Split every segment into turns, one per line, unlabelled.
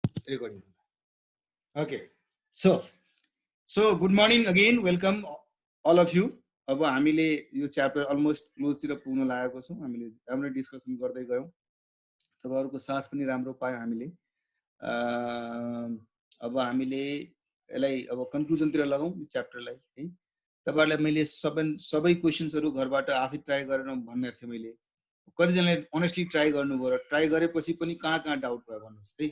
recording. Okay. So good morning again. Welcome all of you. अब हामीले यो chapter almost क्लोजतिर पुग्न लागेको छौँ. हामीले राम्रो डिस्कसन गर्दै गयौँ. तपाईहरुको साथ पनि राम्रो पायौँ हामीले. अब हामीले यसलाई अब कन्क्लुजनतिर लगाउँ यो च्याप्टरलाई है. तपाईहरुलाई मैले सबै क्वेशन्सहरु घरबाट आफै ट्राई गरेर भन्ने थिए मैले. कतिजनाले अनेस्टली ट्राई गर्नुभयो र ट्राई गरेपछि पनि कहाँ डाउट भयो भन्नुस् है.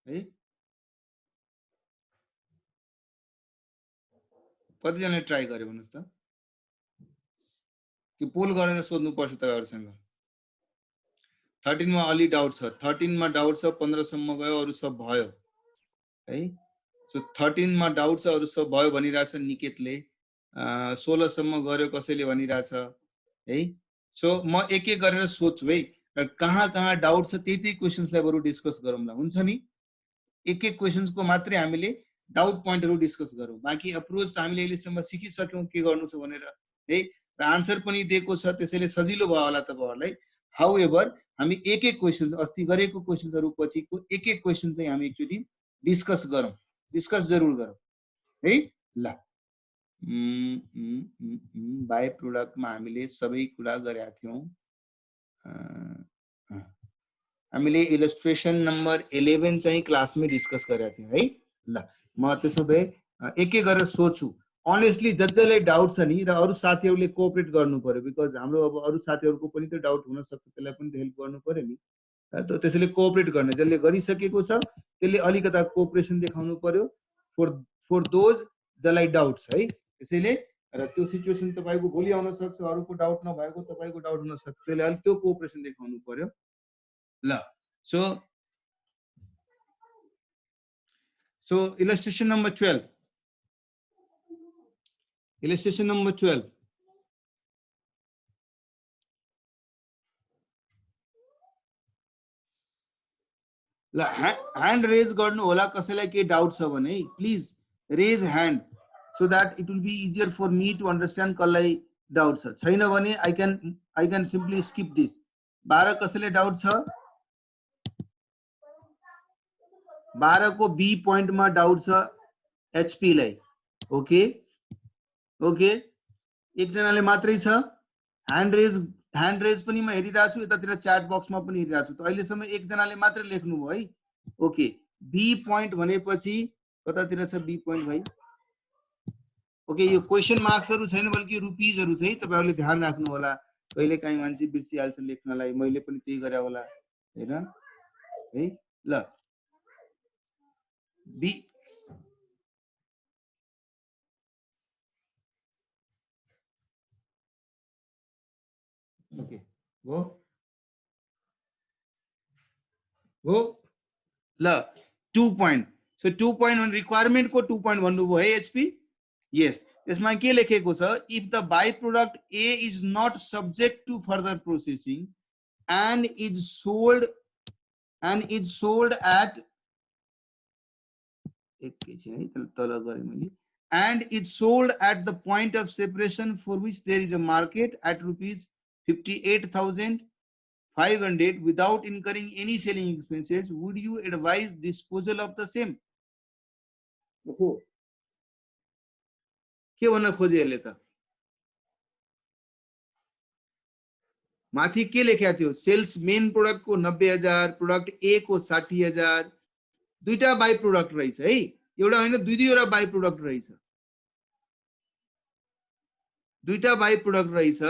है कतिजनाले ट्राई गरे भन्नुस् त. त्यो पोल गरेर सोध्नु पर्छ तपाईहरुसँग. 13 मा अलि डाउट छ. 13 मा डाउट छ. 15 सम्म गयो अरु सब भयो है. सो 13 मा डाउट छ अरु सब भयो भनिराछ निकेतले. 16 सम्म गर्यो कसैले भनिराछ है. सो म एक एक गरेर सोध्छु है. कहाँ डाउट छ त्यही क्वेशन्सलाई बरु डिस्कस गरौँला. हुन्छ नि. एक एक क्वेशन्सको मात्रै हामीले डाउट पोइन्टहरु डिस्कस गरौँ. बाँकी अप्रोच त हामीले अहिलेसम्म सिकिसक्यौं के गर्नु छ भनेर है. र आन्सर पनि दिएको छ त्यसैले सजिलो भयो होला तपाईहरुलाई. हाउएभर हामी एक एक क्वेशन्स अस्ति गरेको क्वेशन्सहरु पछिको एक एक क्वेशन चाहिँ हामी एकचोटी डिस्कस गरौँ. डिस्कस जरुर गरौँ है. ल बाइ प्रोडक्टमा हामीले सबै कुरा गरेका थियौं. हामीले इलस्ट्रेसन नम्बर 11 चाहिँ क्लासमै डिस्कस गरेका थियौं है. ल म त्यसो भए एक एक गरेर सोच्छु. अनेस्टली जसले डाउट छ नि र अरु साथीहरुले कोअपरेट गर्नु पर्यो. बिकज हाम्रो अब अरु साथीहरुको पनि त डाउट हुन सक्छ. त्यसलाई पनि हेल्प गर्नु पर्यो नि. त त्यसैले कोअपरेट गर्ने जसले गरिसकेको छ त्यसले अलिकता कोअपरेसन देखाउनु पर्यो फर दोज जसलाई डाउट छ है. त्यसैले र त्यो सिचुएसन तपाईको भोलि आउन सक्छ. अरुको डाउट नभएको तपाईको डाउट हुन सक्छ. त्यसले अलि त्यो कोअपरेसन देखाउनु पर्यो. ल so illustration number 12. Illustration number 12. ल ह्यान्ड रेज गर्नु होला कसैलाई के डाउट छ भने please raise hand so that it will be easier for me to understand कसलाई डाउट छ. छैन भने I can simply skip this. 12 कसैले डाउट छ. 12 को बी पोइन्ट मा डाउट छ एचपी लाई. ओके ओके एक जनाले मात्रै छ. ह्यान्ड रेज पनि म हेरिरहेको छु. यतातिर च्याट बक्समा पनि हेरिरहेको छु. त अहिलेसम्म एक जनाले मात्रै लेख्नु भयो है. ओके बी पोइन्ट भनेपछि कतातिर छ बी पोइन्ट भाइ. ओके यो क्वेशन मार्क्सहरु छैन बल्कि रुपीजहरु छ है. तपाईहरुले ध्यान राख्नु होला. कहिले काहीँ मान्छे बिर्सिहाल्छ लेख्नलाई. मैले पनि त्यही गरे होला हैन है. ल बी ओके हो ल 2 point. So 2 point requirement को 2 point भन्नुभयो है एचपी. यस यसमा के लेखेको छ. If the by product A is not subject to further processing and is sold at and it's sold at the point of separation for which there is a market at rupees 58,500 without incurring any selling expenses, would you advise disposal of the same? के भन्न खोजे यसले त. माथि के लेखेको थियो. Sales main product को 90,000, प्रोडक्ट ए को 60,000. दुईटा बाइ प्रोडक्ट रहेछ है. एउटा हैन दुईवटा बाइ प्रोडक्ट रहेछ. दुईटा बाइ प्रोडक्ट रहेछ.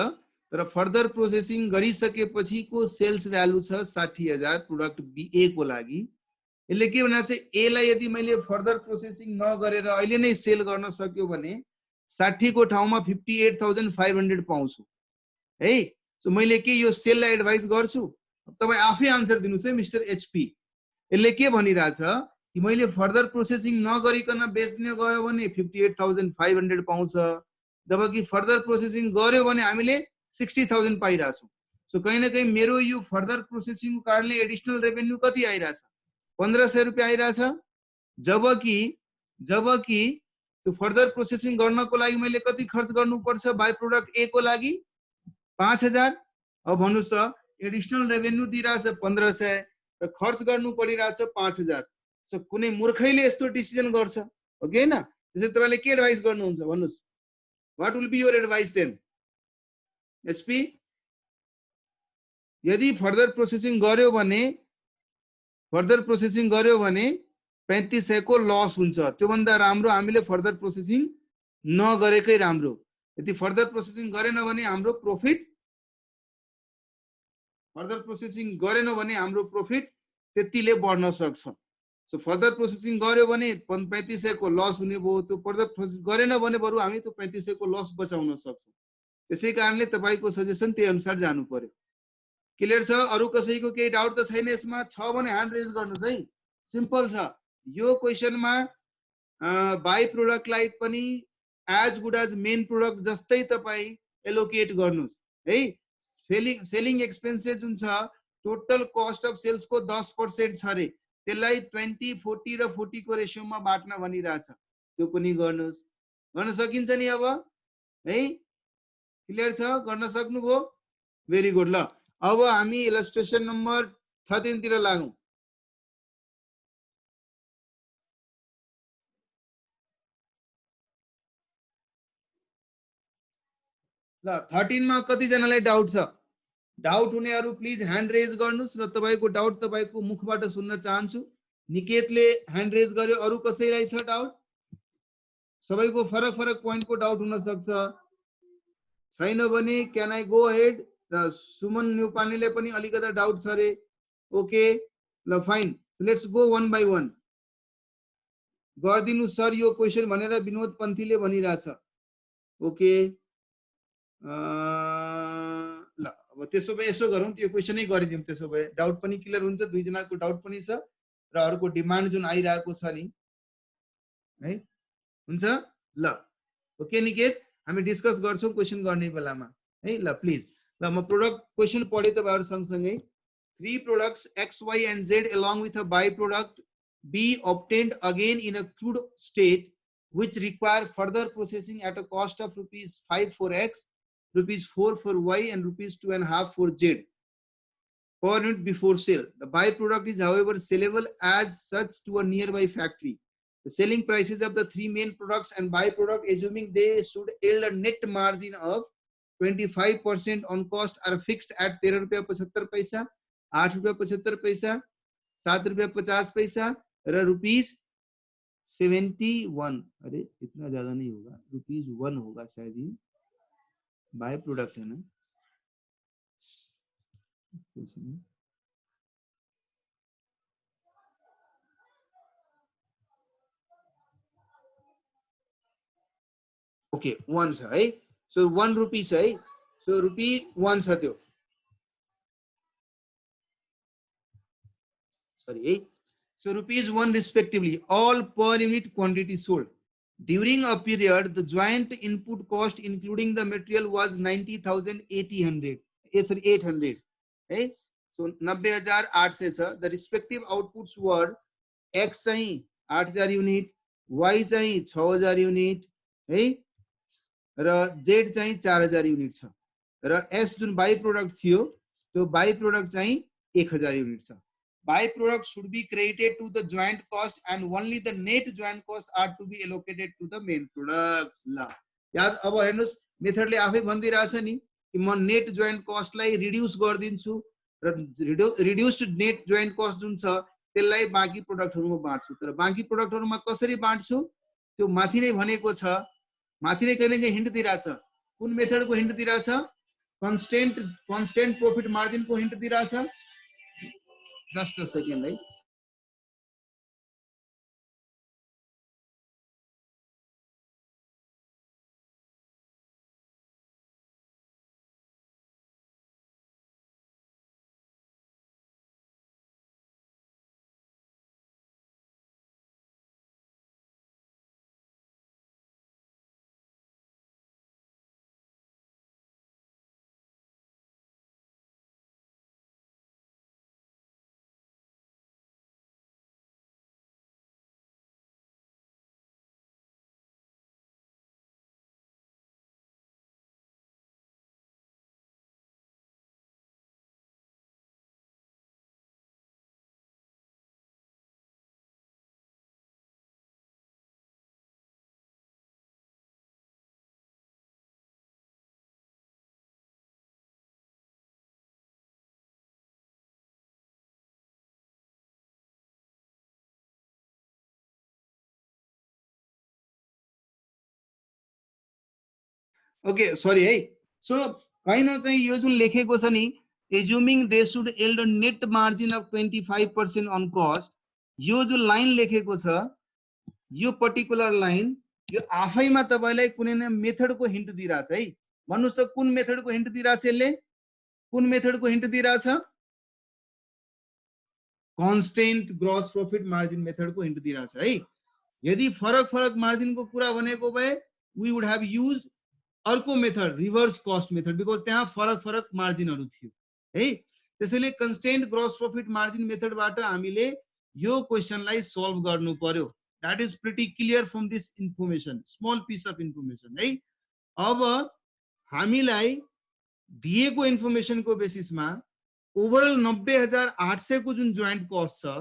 तर फर्दर प्रोसेसिङ गरिसकेपछिको सेल्स भ्यालु छ 60,000 प्रोडक्ट बी ए को लागि. यसले के भनेको छ ए लाई यदि मैले फर्दर प्रोसेसिङ नगरेर अहिले नै सेल गर्न सक्यो भने 60 को ठाउँमा 58,500 पाउँछु है. सो मैले के यो सेललाई एडभाइस गर्छु. तपाई आफै आन्सर दिनुस् है मिस्टर एचपी. यसले के भनिराछ कि मैले फर्दर प्रोसेसिङ नगरिकन बेच्ने गयो भने 58,500 पाउँछ. जबकि फर्दर प्रोसेसिङ गर्यो भने हामीले 60,000 पाइराछौं. सो कहीं न कहीं मेरो यो फर्दर प्रोसेसिङको कारणले एडिशनल रेभेन्यू कति आइराछ 1500 रुपैयाँ आइराछ. जबकि त्यो फर्दर प्रोसेसिङ गर्नको लागि मैले कति खर्च गर्नुपर्छ बाइ प्रोडक्ट ए को लागि 5,000. अब भन्नुस् त एडिशनल रेभेन्यू दिइरहेछ 1500 र खर्च गर्नु परिरहेछ 5000। सो कुनै मूर्खैले यस्तो डिसिजन गर्छ हो कि हैन? त्यसैले तपाईले के एडभाइस गर्नुहुन्छ भन्नुस्? What will be your advice then? SP यदि फर्दर प्रोसेसिङ गर्यो भने 3500 को लस हुन्छ। त्यो भन्दा राम्रो हामीले फर्दर प्रोसेसिङ नगरेकै राम्रो। यदि फर्दर प्रोसेसिङ गरेन भने हाम्रो प्रॉफिट त्यतिले बढ्न सक्छ। सो फर्दर प्रोसेसिङ गर्यो भने 3500 को लस हुने भयो। त्यो फर्दर प्रोसेस गरेन भने बरु हामी त्यो 3500 को लस बचाउन सक्छौं। त्यसै कारणले तपाईको सजेसन त्यही अनुसार जानु पर्यो। क्लियर छ? अरु कसैको केही डाउट त छैन यसमा? छ भने ह्यान्ड रेज गर्नुस् है। सिम्पल छ। यो क्वेशनमा बाइ प्रोडक्टलाई पनि as good as main product जस्तै तपाई एलोकेट गर्नुस् है। सेलिङ एक्सपेन्सेस जुन छ टोटल कस्ट अफ सेल्स को 10% छ रे, त्यसलाई 20, 40 र 40 को रेशियोमा बाट्न भनिरहेछ। त्यो पनि गर्नुस्। गर्न सकिन्छ नि अब है? क्लियर छ? गर्न सक्नुभयो? Very good. ल अब हामी इलस्ट्रेसन नम्बर 13 तिर लागौं। ल 13 मा कति जनालाई डाउट छ? डाउट हुनेहरु प्लिज ह्यान्ड रेज गर्नुस् र तपाईको डाउट तपाईको मुखबाट सुन्न चाहन्छु। निकेतले ह्यान्ड रेज गर्यो। अरु कसैलाई छ डाउट? सबैको फरक फरक पोइन्टको डाउट हुन सक्छ। छैन भने क्यान आई गो अहेड? र सुमन न्युपानेले पनि अलिकति डाउट छ रे। ओके ल fine. So let's go one by one. गर्दिनु सर यो क्वेशन भनेर विनोद पन्थीले भनिरहेछ। ओके ल अब त्यसो भए यसो गरौँ, त्यो क्वेशनै गरिदिउँ। त्यसो भए डाउट पनि क्लियर हुन्छ। दुई जनाको डाउट पनि छ र अरूको डिमान्ड जुन आइरहेको छ नि है, हुन्छ? ल ओके निकेत, हामी डिस्कस गर्छौं क्वेशन गर्ने बेलामा है। ल प्लिज ल म प्रोडक्ट क्वेशन पढे तपाईहरु सँगसँगै 3 products X, Y and Z along with a byproduct be obtained again in a crude state which require further processing at a cost of rupees 5 for X, rupees 4 for Y and rupees 2.5 for Z per unit before sale. The byproduct is however sellable as such to a nearby factory. The selling prices of the three main products and byproduct, assuming they should yield a net margin of 25% on cost, are fixed at 13 रुपया 75 पैसा, 8 रुपया 75 पैसा, 7 रुपया 50 पैसा र rupees 71। अरे इतना ज्यादा नहीं होगा, रुपीज 1 होगा शायद। ही बाय प्रोडक्ट है ना। ओके 1 छ है। सो 1 रुपीज है। सो रुपी 1 छ त्यो। सरी है। So rupees 1 respectively, all per unit quantity sold. During a period, the joint input cost including the material was 90,800. Sorry, 800. Right? So 90,800. The respective outputs were X चाहिँ 8,000 unit, Y चाहिँ 6,000 unit, है? र Z चाहिँ 4,000 unit छ। र S जुन by product थियो, त्यो बाई प्रोडक्ट चाहिँ 1,000 unit छ। Byproduct should be credited to the joint cost and only the net joint cost are to be allocated to the main products. ल याद अब हेर्नुस्, मेथडले आफै भन्दिरहेछ नि कि म नेट जोइन्ट कस्टलाई रिड्युस गरिदिन्छु र रिड्युस्ड नेट जोइन्ट कस्ट जुन छ त्यसलाई बाँकी प्रोडक्टहरुमा बाँड्छु। तर बाँकी प्रोडक्टहरुमा कसरी बाँड्छु त्यो माथि नै भनेको छ। माथि नै कहिले हिन्ट दिइरहेछ। कुन मेथडको हिन्ट दिइरहेछ? कन्स्टेन्ट प्रॉफिट मार्जिन को हिन्ट दिइरहेछ। Just a second, right? Okay sorry है सो कहीं ना कहीं यो जुन लेखेको छ नि assuming they should yield a net margin of 25% on cost यो जो लाइन लेखेको छ यो पर्टिकुलर लाइन यो आफैमा तपाईलाई कुनै न मेथडको हिन्ट दिइराछ है भन्नुस् त कुन मेथडको हिन्ट दिइराछ यसले कुन मेथडको हिन्ट दिइराछ कन्स्टेन्ट ग्रस प्रॉफिट मार्जिन मेथडको हिन्ट दिइराछ है यदि फरक फरक मार्जिनको कुरा भनेको भए वी वुड हैव यूज्ड अर्को method reverse cost method because त्यहाँ फरक फरक मार्जिनहरु थियो है त्यसैले कन्स्टेन्ट ग्रस प्रॉफिट मार्जिन मेथडबाट हामीले यो क्वेशनलाई सल्भ गर्नु पर्यो that is pretty clear from this information small piece of information है अब हामीलाई दिएको इन्फर्मेसनको बेसिसमा ओभरअल 90,800 को जुन जोइन्ट कस्ट छ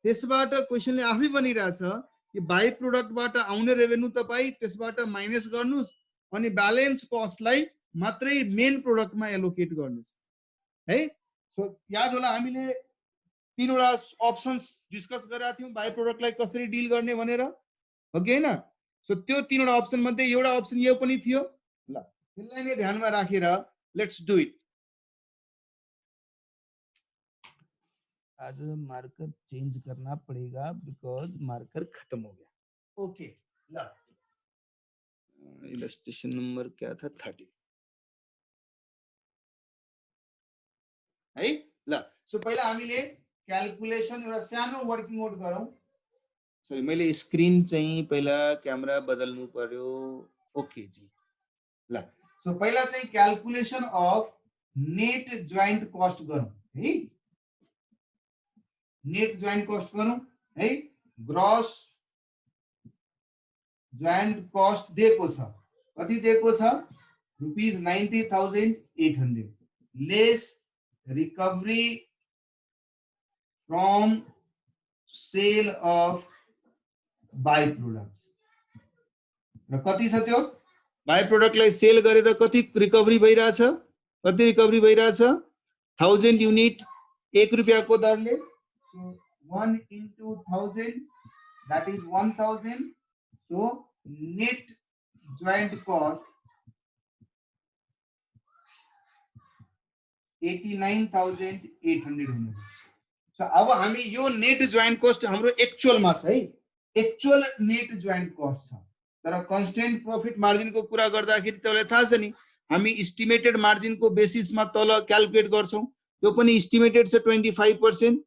त्यसबाट क्वेशनले आफै बनिरहेछ कि बाइ प्रोडक्टबाट आउने रेभेन्यू तपाई त्यसबाट माइनस गर्नुस् अनि ब्यालेन्स कस्टलाई मात्रै मेन प्रोडक्टमा एलोकेट गर्नुस् है सो याद होला हामीले तीनवटा अप्सन्स डिस्कस गरेका थियौं बाइ प्रोडक्टलाई कसरी डिल गर्ने भनेर हो कि हैन सो त्यो तीनवटा अप्सन मध्ये एउटा अप्सन यो पनि थियो ल त्यसलाई नै ध्यानमा राखेर लेट्स डू इट आज मार्कर चेंज करना पड़ेगा बिकॉज मार्कर खत्म हो गया ओके ला इलस्ट्रेशन नंबर क्या था 30 है ल सो पहिला हामीले क्याल्कुलेसन एउटा सानो वर्किङ नोट गरौँ सरी मैले स्क्रिन चाहिँ पहिला क्यामेरा बदल्नु पर्यो ओके जी ल सो पहिला चाहिँ calculation of net joint cost गरौँ है नेट जोइन्ट कस्ट गरौँ है ग्रस जोइन्ट कस्ट दिएको छ कति दिएको छ rupees 90,800 less recovery from sale of by products र कति छ त्यो बाइ प्रोडक्टलाई सेल गरेर कति रिकभरी भइराछ कति रिकभरी भइराछ 1000 युनिट 1 रुपैयाँको दरले so 1 into 1000 that is 1000 so net joint cost 89,800 हुने so अब हामी यो नेट जोइन्ट कस्ट हाम्रो एक्चुअल मा छ है एक्चुअल नेट जोइन्ट कस्ट छ तर कन्स्टेन्ट प्रॉफिट मार्जिन को कुरा गर्दाखेरि तपाईलाई थाहा छ नि हामी एस्टिमेटेड मार्जिन को बेसिस मा तल क्याल्कुलेट गर्छौं त्यो पनि एस्टिमेटेड छ 25%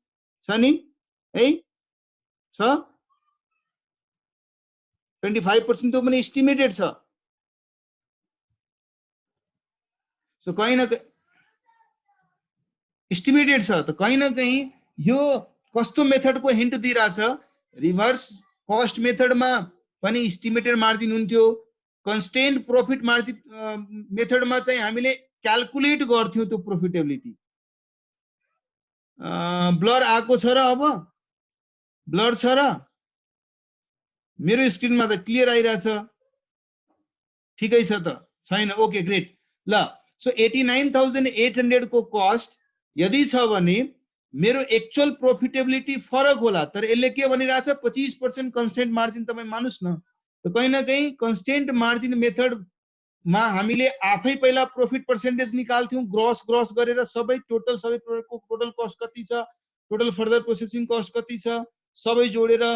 छ नि है छ 25% त्यो पनि एस्टिमेटेड छ सो कहीं न एस्टिमेटेड छ त कहीं न कहीं यो कस्तो मेथडको हिन्ट दिइराछ रिभर्स कस्ट मेथडमा पनि एस्टिमेटेड मार्जिन हुन्थ्यो कन्स्टेन्ट प्रॉफिट मार्जिन मेथडमा चाहिँ हामीले क्याल्कुलेट गर्थ्यौं त्यो प्रॉफिटेबिलिटी ब्लर आको छ र अब ब्लर छ र मेरो स्क्रिनमा त क्लियर आइराछ ठिकै छ त छैन ओके ग्रेट ल सो 89,800 को कस्ट यदि छ भने मेरो एक्चुअल प्रॉफिटेबिलिटी फरक होला तर यसले के भनिराछ 25% कन्स्टेन्ट मार्जिन तपाई मानुस् न त कहीं न कहीं कन्स्टेन्ट मार्जिन मेथड मा हामीले आफै पहिला प्रॉफिट पर्सेन्टेज निकाल्थ्यौं ग्रस ग्रस गरेर सबै टोटल सबै प्रोडक्टको टोटल कस्ट कति छ टोटल फर्दर प्रोसेसिङ कस्ट कति छ सबै जोडेर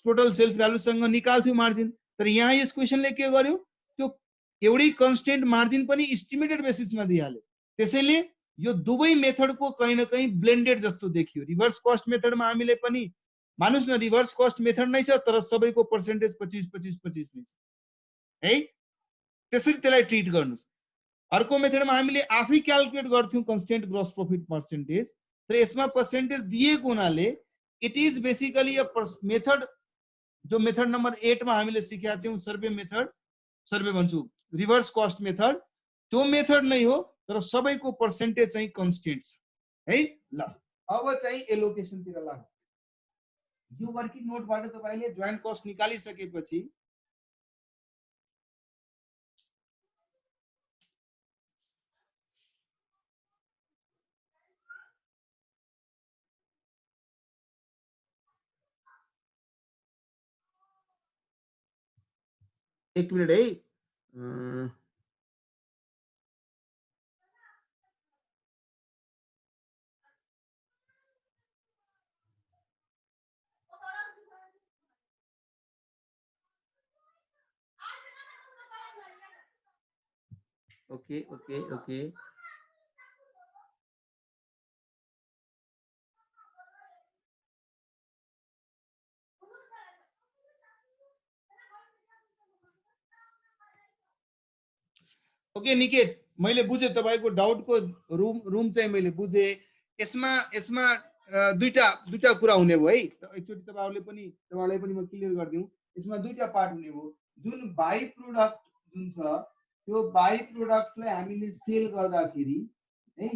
टोटल सेल्स भ्यालु सँग निकाल्थ्यौं मार्जिन तर यहाँ यस क्वेशनले के गर्यो त्यो एउटै कन्स्टेन्ट मार्जिन पनि एस्टिमेटेड बेसिसमा दिइहाल्यो त्यसैले यो दुवै मेथडको कहीं न कहीं ब्लेन्डेड जस्तो देखियो रिभर्स कस्ट मेथडमा हामीले पनि मानुस् न रिभर्स कस्ट मेथड नै छ तर सबैको पर्सेन्टेज 25 नै छ है त्यसरी त्यसलाई ट्रिट गर्नुस् अर्को मेथडमा हामीले आफै क्याल्कुलेट गर्थ्यौं कन्स्टेन्ट ग्रस प्रॉफिट पर्सेन्टेज तर यसमा पर्सेन्टेज दिएको हुनाले it is basically a method जो मेथड नम्बर 8 मा हामीले सिकेका थियौं सर्वे भन्छु रिभर्स कस्ट मेथड त्यो मेथड नै हो तर सबैको पर्सेन्टेज चाहिँ कन्स्टेन्ट छ है ल अब चाहिँ एलोकेसन तिर लाग्नु यो वर्किङ नोटबाट तपाईले जोइन्ट कस्ट निकालिसकेपछि एक मिनट है Okay, okay, okay. Okay Niket, मैले बुझे तपाईको डाउटको रुम चाहिँ मैले बुझे। यसमा यसमा दुईटा दुईटा कुरा हुने भयो है। एकचोटि तपाईलाई पनि म क्लियर गरिदिउँ। यसमा दुईटा पार्ट हुने भयो। जुन बाई प्रोडक्ट जुन छ त्यो बाई प्रोडक्ट्सलाई हामीले सेल गर्दाखेरि है,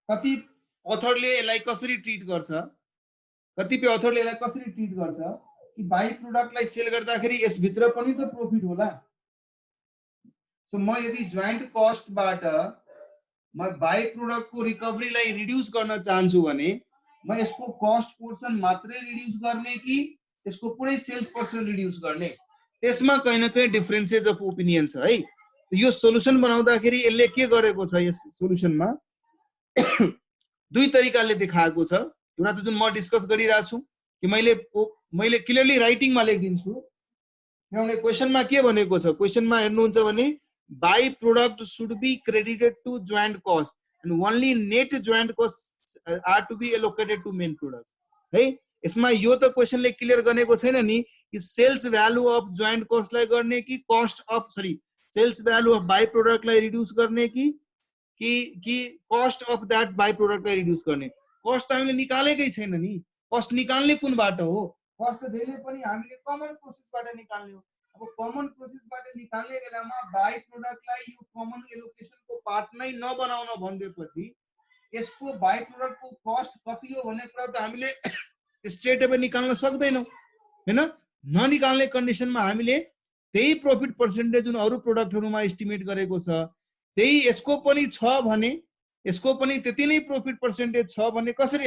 कति अथरले यसलाई कसरी ट्रिट गर्छ, कतिपय अथरले यसलाई कसरी ट्रिट गर्छ कि बाई प्रोडक्टलाई सेल गर्दाखेरि यसभित्र पनि त प्रॉफिट होला। सो म यदि जोइन्ट कस्टबाट म बाई प्रोडक्टको रिकभरीलाई रिड्युस गर्न चाहन्छु भने म यसको कस्ट पोर्सन मात्रै रिड्युस गर्ने कि यसको पुरै सेल्स पर्सन रिड्युस गर्ने, त्यसमा कहीं न कहीं डिफरेन्सेस अफ ओपिनियन छ है। यो सोलुसन बनाउँदाखेरि यसले के गरेको छ, यस सोलुसनमा दुई तरिकाले देखाएको छ। एउटा त जुन म डिस्कस गरिरहेको छु कि मैले क्लियरली राइटिङमा लेखिदिन्छु। किनभने क्वेसनमा के भनेको छ, क्वेसनमा हेर्नुहुन्छ भने by product should be credited to joint cost and only net joint cost are to be allocated to main product है। यसमा यो त क्वेसनले क्लियर गरेको छैन नि कि सेल्स भ्यालु अफ जोइन्ट कस्टलाई गर्ने कि cost of sales value of by प्रोडक्टलाई रिड्युस गर्ने कि कस्ट अफ दैट बाई प्रोडक्टलाई रिड्युस गर्ने। कस्ट त हामीले निकालेकै छैन नि। कस्ट निकाल्ने कुनबाट हो? कस्ट जहिले पनि हामीले कमन प्रोसेसबाट निकाल्ने हो। अब कमन प्रोसेसबाट निकाल्ने बेलामा बाई प्रोडक्टलाई यो कमन एलोकेसनको पार्ट नै नबनाउन भनिदिएपछि यसको बाई प्रोडक्टको कस्ट कति हो भन्ने कुरा त हामीले स्ट्रेट अवे निकाल्न सक्दैनौँ हैन। ननिकाल्ने कन्डिसनमा हामीले त्यही प्रॉफिट पर्सेन्टेज जुन अरू प्रोडक्टहरुमा एस्टिमेट गरेको छ त्यही यसको पनि छ भने, यसको पनि त्यति नै प्रॉफिट पर्सेन्टेज छ भने कसरी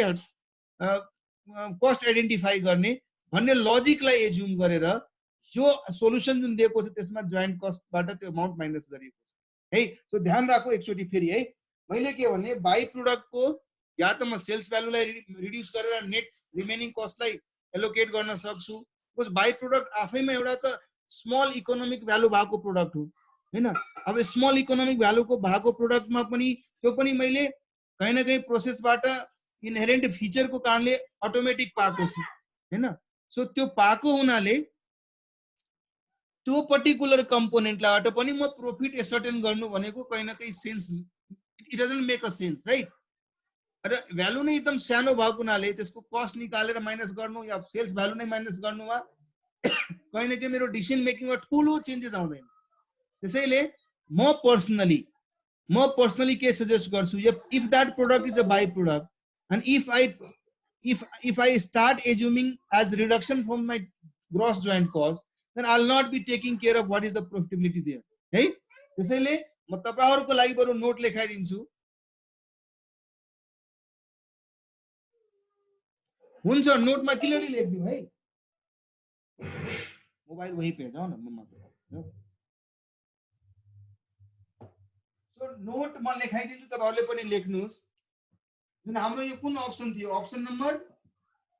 कस्ट आइडेन्टिफाई गर्ने भन्ने लजिकलाई एज्युम गरेर यो सोलुसन जुन दिएको छ त्यसमा जोइन्ट कस्टबाट त्यो अमाउन्ट माइनस गरिएको छ है। सो ध्यान राखौ एकचोटि फेरि है। मैले के भने बाई प्रोडक्टको या त म सेल्स भ्यालुलाई रिड्युस गरेर नेट रिमेनिङ कस्टलाई एलोकेट गर्न सक्छु। बिकज बाई प्रोडक्ट आफैमा एउटा त स्मल इकोनोमिक भ्यालु भएको प्रोडक्ट हो हैन। अब स्मल इकोनोमिक भ्यालुको भएको प्रोडक्टमा पनि त्यो पनि मैले कहीं न कहीं प्रोसेसबाट इनहेरेन्ट फिचरको कारणले अटोमेटिक पाएको छु हैन। सो त्यो पाएको हुनाले त्यो पर्टिकुलर कम्पोनेन्टबाट पनि म प्रॉफिट एसर्टेन गर्नु भनेको कहीं न कहीं sense, it doesn't make a sense right. र भ्यालु नै एकदम सानो भएको हुनाले त्यसको कस्ट निकालेर माइनस गर्नु या सेल्स भ्यालु नै माइनस गर्नुमा कहीं न कहीं मेरो डिसिजन मेकिङमा ठुलो चेन्जेस आउँदैन। त्यसैले म पर्सनली के सजेस्ट गर्छु, if that product is a by product and if I start assuming as reduction from my gross joint cost, then I'll not be taking care of what is the profitability there है। त्यसैले म तपाईहरुको लागि बरु note लेखाइदिन्छु। हुन्छ, नोटमा clearly लेखिदिउँ है। Mobile वही pay जाऊ न मम्मा। सो नोट म लेखाइदिन्छु, तपाईहरुले पनि लेख्नुस्। जुन हाम्रो यो कुन अप्सन थियो, अप्सन नम्बर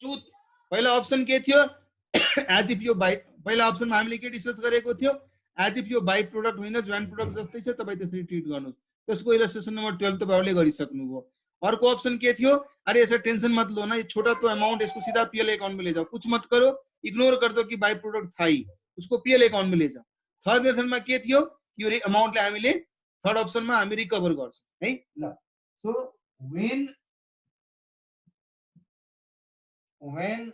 2। पहिला अप्सन के थियो, एज इफ यो बाई, पहिला अप्सनमा हामीले के डिस्कस गरेको थियो, एज इफ यो बाई प्रोडक्ट होइन जोइन्ट प्रोडक्ट जस्तै छ तपाईँ त्यसरी ट्रिट गर्नुहोस्। त्यसको इलस्ट्रेसन नम्बर 12 तपाईहरुले गरिसक्नुभयो। अर्को ऑप्शन के थियो, अरे ऐसा टेंशन मत लो ना, ये छोटा तो अमाउंट, इसको सीधा पीएल अकाउंट में ले जाओ, कुछ मत करो, इग्नोर कर दो कि बाई प्रोडक्ट था ही, उसको पीएल अकाउंट में ले जाओ। थर्ड मेथडमा के थियो, यो अमाउन्टले हामीले थर्ड अप्सनमा हामी रिकभर गर्छौं है ल। So when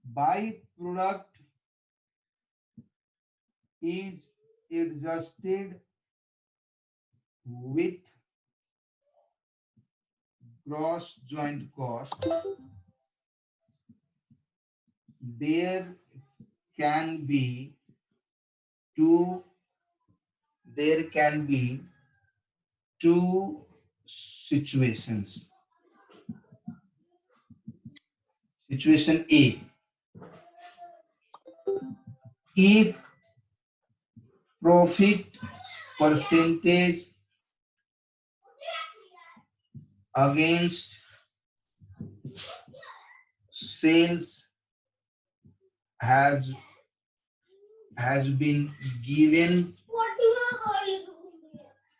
by product is adjusted with gross joint cost, there can be two situations. Situation A, if profit percentage against sales has
has been given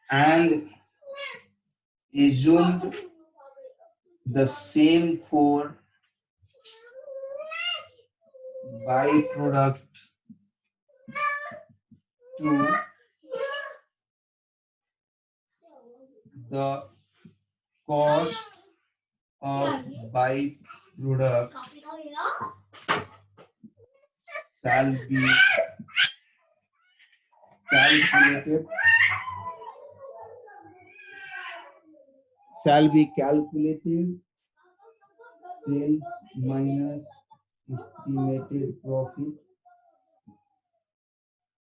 and assumed the same for byproduct 2, the cost of byproduct shall be calculated sales minus estimated profit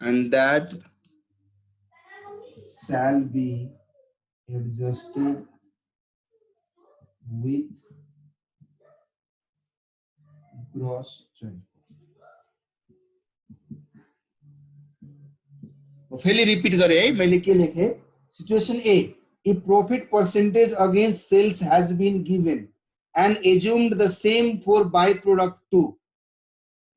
and that shall be adjusted with gross joint.
फेरि repeat गरे है मैले के लेखे situation A if profit percentage against sales has been given and assumed the same for byproduct 2,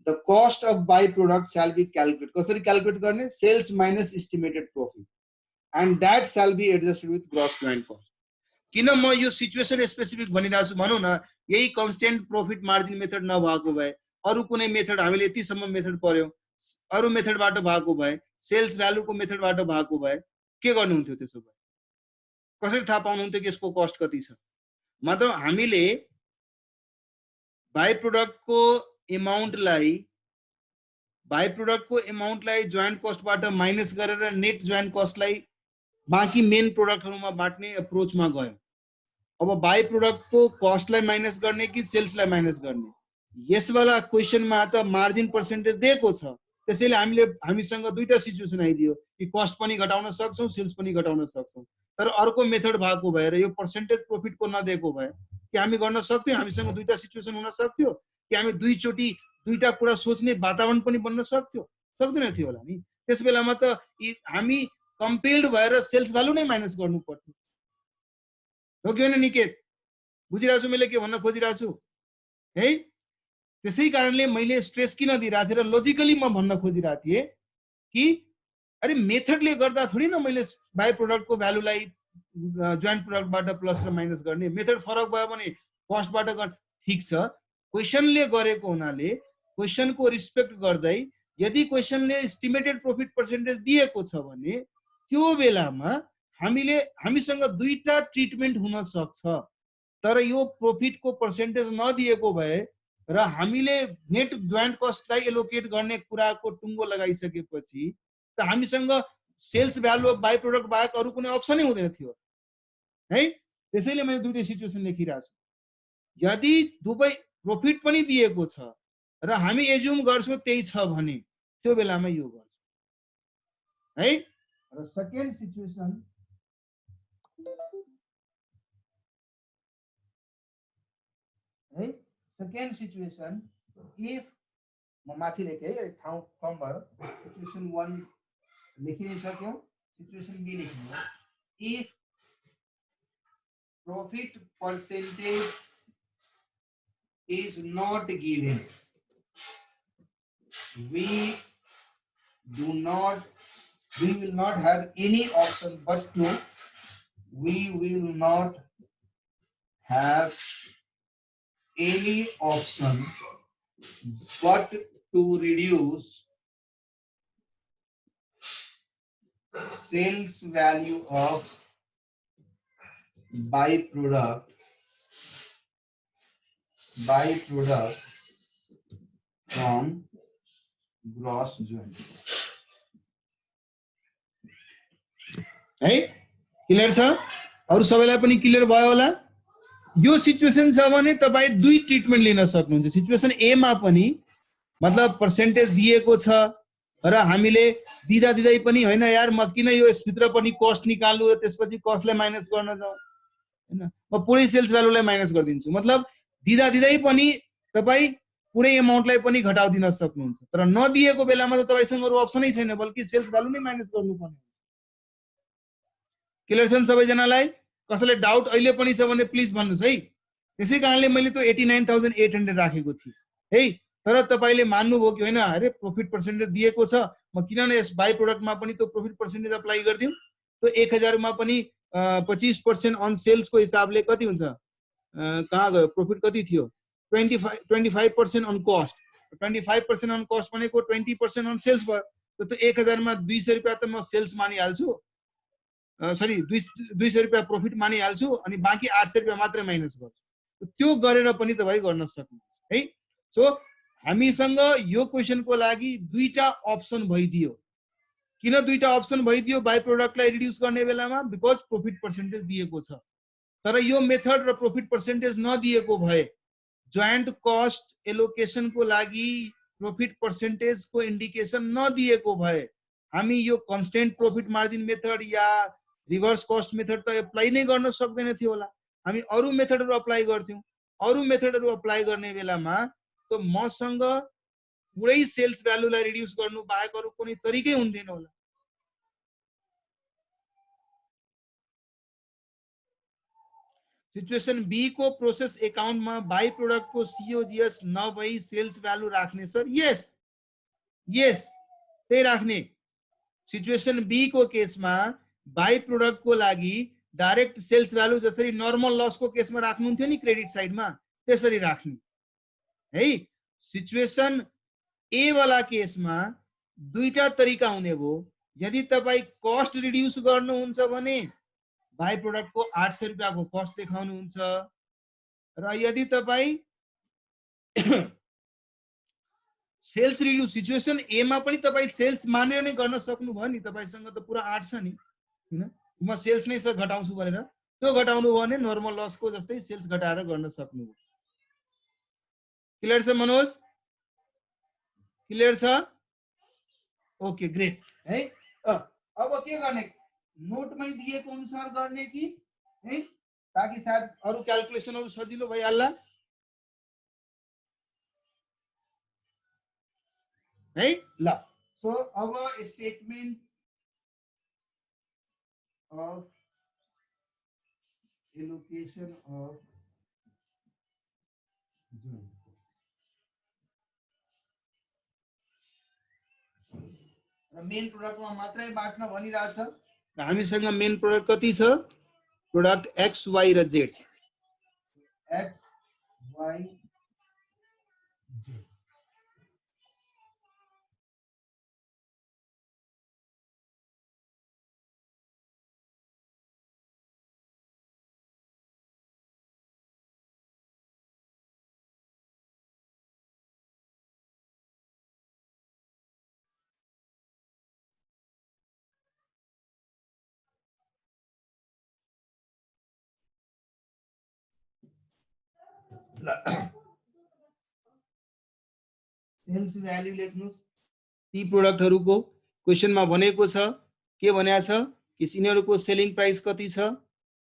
the cost of byproduct shall be calculated. कसरी calculate गर्ने sales minus estimated profit and that shall be adjusted with gross joint cost. किन म यो situation specific भनिरहेको छु भनौं न यही कन्स्टेन्ट प्रॉफिट मार्जिन मेथड नभएको भए अरु कुनै मेथड हामीले यतिसम्म मेथड पर्यो अरु मेथडबाट भएको भए सेल्स भ्यालुको मेथडबाट भएको भए के गर्नुहुन्थ्यो त्यसो भए कसरी थाहा पाउनुहुन्थ्यो कि यसको कस्ट कति छ मतलब हामीले बाइ प्रोडक्टको एमाउन्टलाई जोइन्ट कस्टबाट माइनस गरेर नेट जोइन्ट कस्टलाई बाँकी मेन प्रोडक्टहरुमा बाट्ने अप्रोचमा गयो अब बाइ प्रोडक्टको कस्टलाई माइनस गर्ने कि सेल्सलाई माइनस गर्ने यसवाला क्वेशनमा त मार्जिन पर्सेन्टेज दिएको छ त्यसैले हामीसँग दुईटा सिचुएसन आइदियो कि कस्ट पनि घटाउन सक्छौं सेल्स पनि घटाउन सक्छौं तर अर्को मेथड भएको भएर यो पर्सेन्टेज प्रॉफिटको नदिएको भए कि हामी गर्न सक्थ्यौ हामीसँग दुईटा सिचुएसन हुन सक्थ्यो कि हामी दुईचोटी दुईटा कुरा सोच्ने वातावरण पनि बन्न सक्थ्यो सक्दैन थियो होला नि त्यसबेलामा त हामी कम्पेल्ड भएर सेल्स भ्यालु नै माइनस गर्नु पर्थ्यो हो कि हैन निकेत बुझिरहेको छु मैले के भन्न खोजिरहेको छु है त्यसै कारणले मैले स्ट्रेस किन दिइरहेको थिएँ र लजिकली म भन्न खोजिरहेको थिएँ कि अरे मेथडले गर्दा थोडी न मैले बाइ प्रोडक्टको भ्यालुलाई जोइन्ट प्रोडक्टबाट प्लस र माइनस गर्ने मेथड फरक भयो भने कस्टबाट ठीक छ क्वेशनले गरेको हुनाले क्वेशनको रिस्पेक्ट गर्दै यदि क्वेशनले एस्टिमेटेड प्रॉफिट पर्सेन्टेज दिएको छ भने त्यो बेलामा हामीसँग दुईटा ट्रिटमेन्ट हुन सक्छ तर यो प्रॉफिटको पर्सेन्टेज नदिएको भए र हामीले नेट जोइन्ट कस्टलाई एलोकेट गर्ने कुराको टुङ्गो लगाइसकेपछि त हामीसँग sales value of by product बाहेक अरु कुनै अप्सनै हुँदैन थियो है त्यसैले मैले दुईटै सिचुएसन लेखिरहेको छु यदि दुवै प्रॉफिट पनि दिएको छ र हामी एज्युम गर्छौं त्यही छ भने त्यो बेलामा यो गर्छौं है र सेकेन्ड सिचुएसन है सेकेन्ड सिचुएसन इफ म माथि लेखे है ठाउँ कम भयो सिचुएसन 1 लेखिनै सक्यौ सिचुएसन बी लेख्नु if profit percentage is not given we will not have any option but to reduce sales value of byproduct from gross joint है क्लियर छ अरु सबैलाई पनि क्लियर भयो होला यो सिचुएसन छ भने तपाई दुई ट्रिटमेन्ट लिन सक्नुहुन्छ सिचुएसन ए मा पनि मतलब पर्सेन्टेज दिएको छ र हामीले दिँदै पनि हैन यार म किन यो यसभित्र पनि कस्ट निकाल्नु र त्यसपछि कस्टलाई माइनस गर्न जाऊ हैन म पुरै सेल्स भ्यालुलाई माइनस गर्दिन्छु मतलब दिँदै पनि तपाई पुरै अमाउन्टलाई पनि घटाउदिन सक्नुहुन्छ तर नदिएको बेलामा त तपाईसँग अरु अप्सनै छैन बल्कि सेल्स भ्यालु नै माइनस गर्नुपर्ने हुन्छ क्लियर छ सबैजनालाई कसैले डाउट अहिले पनि छ भने प्लिज भन्नुस् है। त्यसै कारणले मैले त्यो 89,800 राखेको थिएँ है। तर तपाईले मान्नुभयो कि होइन, अरे प्रॉफिट पर्सेन्टेज दिएको छ, म किन यस बाई प्रोडक्टमा पनि त्यो प्रॉफिट पर्सेन्टेज अप्लाई गर्दिउँ। त्यो 1000 मा पनि 25% अन सेल्स को हिसाबले कति हुन्छ, कहाँ गयो प्रॉफिट कति थियो, 25% अन कस्ट। 25% अन कस्ट भनेको 20% अन सेल्स भयो। त्यो 1000 मा 200 रुपैयाँ त म सेल्स मानिहाल्छु, सरी 200 रुपैयाँ प्रॉफिट मानिहाल्छु, अनि बाँकी 800 रुपैयाँ मात्रै माइनस गर्छु। त्यो गरेर पनि तपाईँ गर्न सक्नुहुन्छ है। सो हामीसँग यो क्वेशनको लागि दुईटा अप्सन भइदियो। किन दुईटा अप्सन भइदियो बाई प्रोडक्टलाई रिड्युस गर्ने बेलामा? बिकज प्रॉफिट पर्सेन्टेज दिएको छ। तर यो मेथड र प्रॉफिट पर्सेन्टेज नदिएको भए, जोइन्ट कस्ट एलोकेसन को लागि प्रॉफिट पर्सेन्टेज को इंडिकेशन नदिएको भए, हामी यो कन्स्टेन्ट प्रॉफिट मार्जिन मेथड या रिभर्स कस्ट मेथड त एप्लाई नै गर्न सक्दैन थियो होला। हामी अरु मेथडहरु अप्लाई गर्थ्यौं। अरु मेथडहरु अप्लाई गर्ने बेलामा त मसँग पुरै सेल्स भ्यालुलाई रिड्युस गर्नु बाहेक अरु कुनै तरिकै हुन्थेन होला। सिचुएसन बी को प्रोसेस अकाउंट में बाई प्रोडक्ट को सीओजीएस नभई सेल्स भ्यालु राख्ने सर? यस यस, त्यही राख्ने। सिचुएसन बी को केस में बाई प्रोडक्ट को लागि डाइरेक्ट सेल्स भ्यालु जसरी नर्मल लस को केस में राख्नुहुन्थ्यो नि क्रेडिट साइड में, त्यसरी राख्ने है। सिचुएसन ए वाला केस में दुईटा तरिका हुने भो। यदि तपाई कस्ट रिड्युस गर्नुहुन्छ भने बाई प्रोडक्ट को 800 रुपैयाँ को कस्ट देखाउनुहुन्छ, र यदि तपाई सेल्स रिड्युस, सिचुएसन ए मा पनि तपाई सेल्स मानेर नै गर्न सक्नु भयो नि, तपाईसँग त पुरा 8 छ नि हैन, म सेल्स नै सर घटाउँछु भनेर त्यो घटाउनु भयो भने नर्मल लस को जस्तै सेल्स घटाएर गर्न सक्नु भयो। क्लियर छ मनोज? क्लियर छ? ओके ग्रेट है। अब के गर्ने, नोटमै दिएको अनुसार गर्ने कि है, ताकि सायद अरु क्याल्कुलेसनहरु सजिलो भइहाल्ला है। ल सो अब statement of allocation of main प्रोडक्टमा मात्रै बाँट्न भनिरहेछ र हामीसँग मेन प्रोडक्ट कति छ? प्रोडक्ट एक्स वाई र Z. X Y Z. Sales value लेख्नुस्। ती प्रोडक्टहरुको क्वेशनमा भनेको छ, के भनेको छ कि यिनीहरुको सेलिङ प्राइस कति छ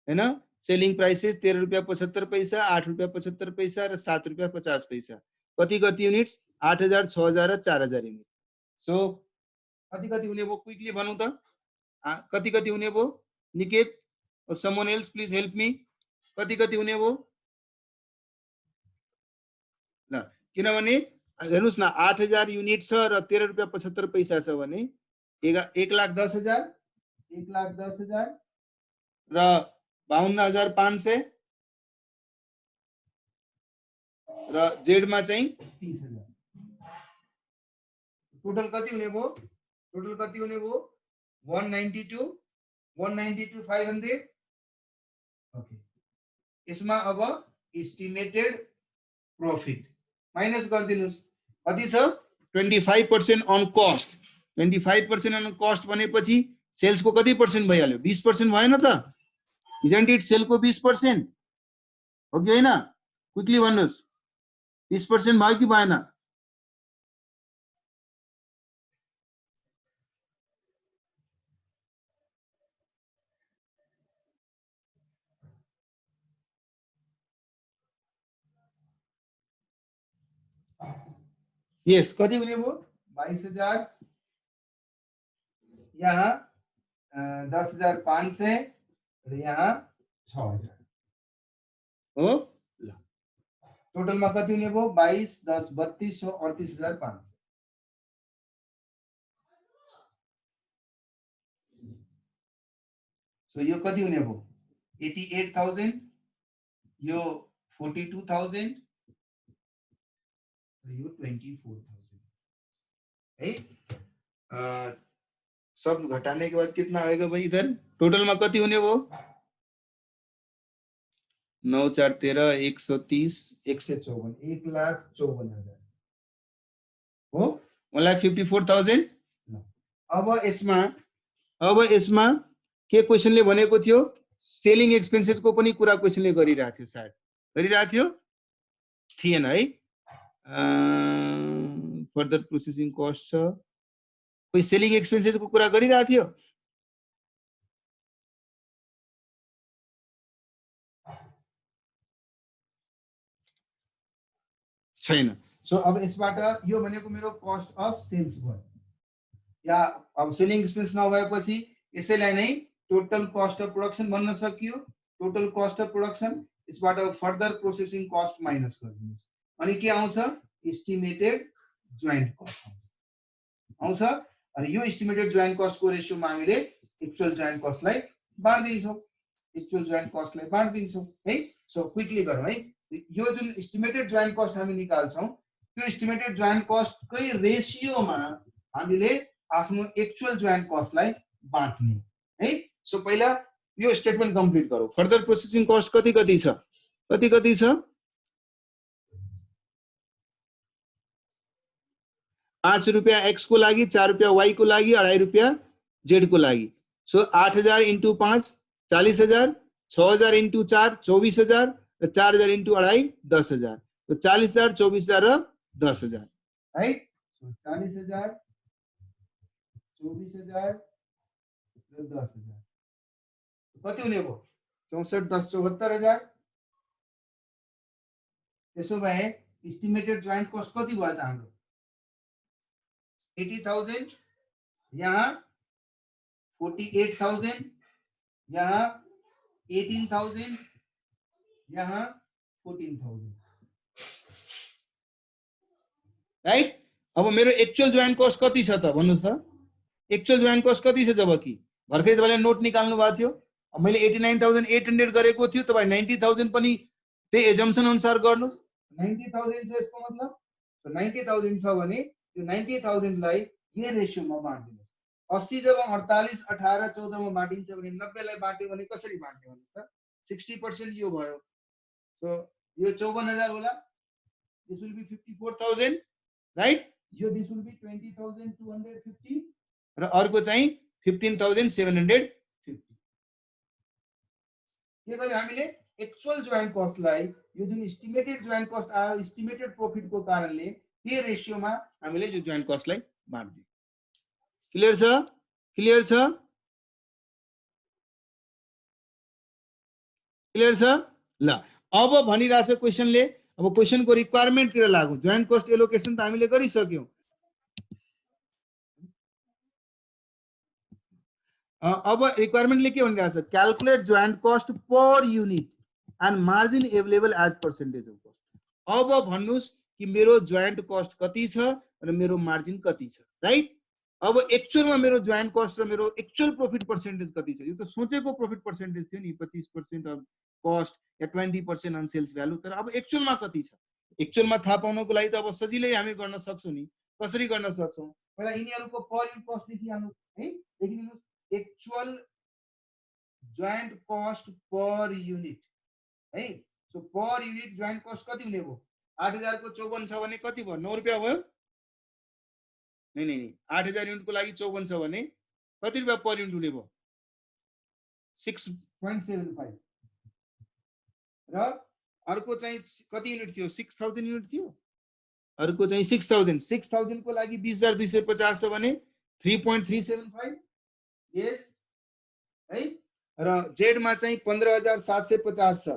हैन? सेलिङ प्राइसेस 13 रुपैयाँ 75 पैसा, 8 रुपैयाँ 75 पैसा र 7 रुपैयाँ 50 पैसा। कति कति युनिट्स? 8000, 6000 र 4000 युनिट। सो कति कति हुने भो क्विकली भनौं त? कति कति हुने भो? Niket or someone else please help me. कति कति हुने भो? ल किनभने हेर्नुस् न, 8000 युनिट छ र 13 रुपैयाँ 75 पैसा छ भने 1,10,000 1,10,000 र 52,500 र जेड मा चाहिँ 30,000। टोटल कति हुने भो? टोटल कति हुने भो? 192,500। ओके, यसमा अब एस्टिमेटेड प्रॉफिट माइनस गरिदिनुस्। कति छ? 25% अन कस्ट। 25% अन कस्ट भनेपछि सेल्स को कति पर्सेन्ट भइहाल्यो? 20% भएन त? इजन्ट इट सेल को 20% हो कि हैन? क्विकली भन्नुस्, 20% भयो कि भएन? यस, कति हुने भो? 22,000, यहाँ 10,500 र यहाँ
6000
हो ल
टोटलमा कति हुने भयो 22 10 3200 38500 सो यो कति हुने भयो 88000 यो 42000 यो 24000 है
सब घटाने के बाद कितना आएगा भाई इधर टोटल में कति हुने भयो 9 4 13 130
154 1,54,000
हो 1,54,000 अब यसमा के क्वेशनले भनेको थियो सेलिङ एक्सपेन्सेस को पनि कुरा क्वेशनले गरिरहेको थियो सायद गरिरहेको थियो थिएन है फर्दर प्रोसेसिङ कस्ट छ कोही सेलिङ एक्सपेन्सेस को कुरा गरिरहेको थियो छैन
सो अब यसबाट यो भनेको मेरो कस्ट अफ सेल्स भयो या अब सेलिङ एक्सपेन्स नभएपछि यसैलाई नै टोटल कस्ट अफ प्रोडक्सन भन्न सकियो टोटल कस्ट अफ प्रोडक्सन यसबाट फर्दर प्रोसेसिङ कस्ट माइनस गरिदिनुस् अनि के आउँछ एस्टिमेटेड जोइन्ट कस्ट आउँछ अनि यो एस्टिमेटेड जोइन्ट कस्ट को रेशियोमा हामीले एक्चुअल जोइन्ट कस्टलाई बाँड्दिन्छौं एक्चुअल जोइन्ट कस्टलाई बाँड्दिन्छौं है सो क्विकली गरौँ है यो जुन एस्टिमेटेड जोइन्ट कस्ट हामी निकाल्छौं त्यो एस्टिमेटेड जोइन्ट कस्ट कै रेशियोमा हामीले आफ्नो एक्चुअल जोइन्ट कस्टलाई बाँड्ने है सो पहिला यो स्टेटमेन्ट कम्प्लिट गरौँ
फर्दर प्रोसेसिङ कस्ट कति कति छ कति छ 5 रुपैयाँ x को लागि 4 रुपैयाँ y को लागि 2.5 रुपैयाँ z को लागि सो 8000 × 5 40000 6000 × 4 24000 र 4000 × 2.5 10000 तो 40000 24000 र 10000
राइट सो 40000 24000 र 10000 कति हुने भयो 64 10 74000 त्यसो भए एस्टिमेटेड जोइन्ट कस्ट कति भयो त हाम्रो 80000 यहाँ 48000 यहाँ 18000 यहाँ 14000
राइट अब मेरो एक्चुअल जोइन्ट कस्ट कति छ त भन्नुस् त एक्चुअल जोइन्ट कस्ट कति छ जब कि भर्खरै तपाईले नोट निकाल्नु भएको थियो अब मैले 89800 गरेको थियो तपाई 90000 पनि त्यही एजम्पसन अनुसार गर्नुस्
90000 छ यसको मतलब 90000 छ भने यो 90000 लाई यो रेशियोमा बाँड्दिनुस् 80 जब 48 18 14 मा बाँडिन्छ भने 90 लाई बाँड्यो भने कसरी बाँड्ने भन्नुस् त 60% यो भयो सो यो 54000 होला दिस विल बी 54000
राइट
यो दिस विल बी 20250
र अर्को चाहिँ 15750
के गरे हामीले एक्चुअल जोइन्ट कस्टलाई यो जुन एस्टिमेटेड जोइन्ट कस्ट आयो एस्टिमेटेड प्रॉफिट को कारणले त्यो रेशियोमा
हामीले जो जोइन्ट कस्टलाई बाँड्दियौ क्लियर छ ल अब भनिराछ क्वेशनले अब क्वेशनको रिक्वायरमेन्ट तिर लागौ जोइन्ट कस्ट एलोकेसन त हामीले गरिसक्यौ अब रिक्वायरमेन्टले के भनिराछ calculate joint cost per unit and margin available as percentage of cost अब भन्नुस् कि मेरो जोइन्ट कस्ट कति छ र मेरो मार्जिन कति छ राइट अब एक्चुअलमा मेरो जोइन्ट कस्ट र मेरो एक्चुअल प्रॉफिट पर्सेन्टेज कति छ यो त सोचेको प्रॉफिट पर्सेन्टेज थियो नि 25% अफ कस्ट या 20% अन सेल्स भ्यालु तर अब एक्चुअलमा कति छ एक्चुअलमा थाहा पाउनको लागि त अब सजिलै हामी गर्न सक्छौं नि कसरी गर्न सक्छौं
पहिला यिनीहरुको पर युनिट कस्ट लेखिहाल्नु है लेखिदिनुस् actual joint cost per unit है so per unit joint cost कति हुने भयो 8000 को 54 छ भने कति भयो 9 रुपैयाँ भयो नहीं 8000 युनिट को लागि 54 छ भने कति रुपैयाँ पर युनिट हुने भयो 6.75 र अर्को चाहिँ कति युनिट थियो 6000 युनिट थियो अर्को चाहिँ 6000 को लागि 20250 छ भने 3.375 यस है र जेड मा चाहिँ 15750 छ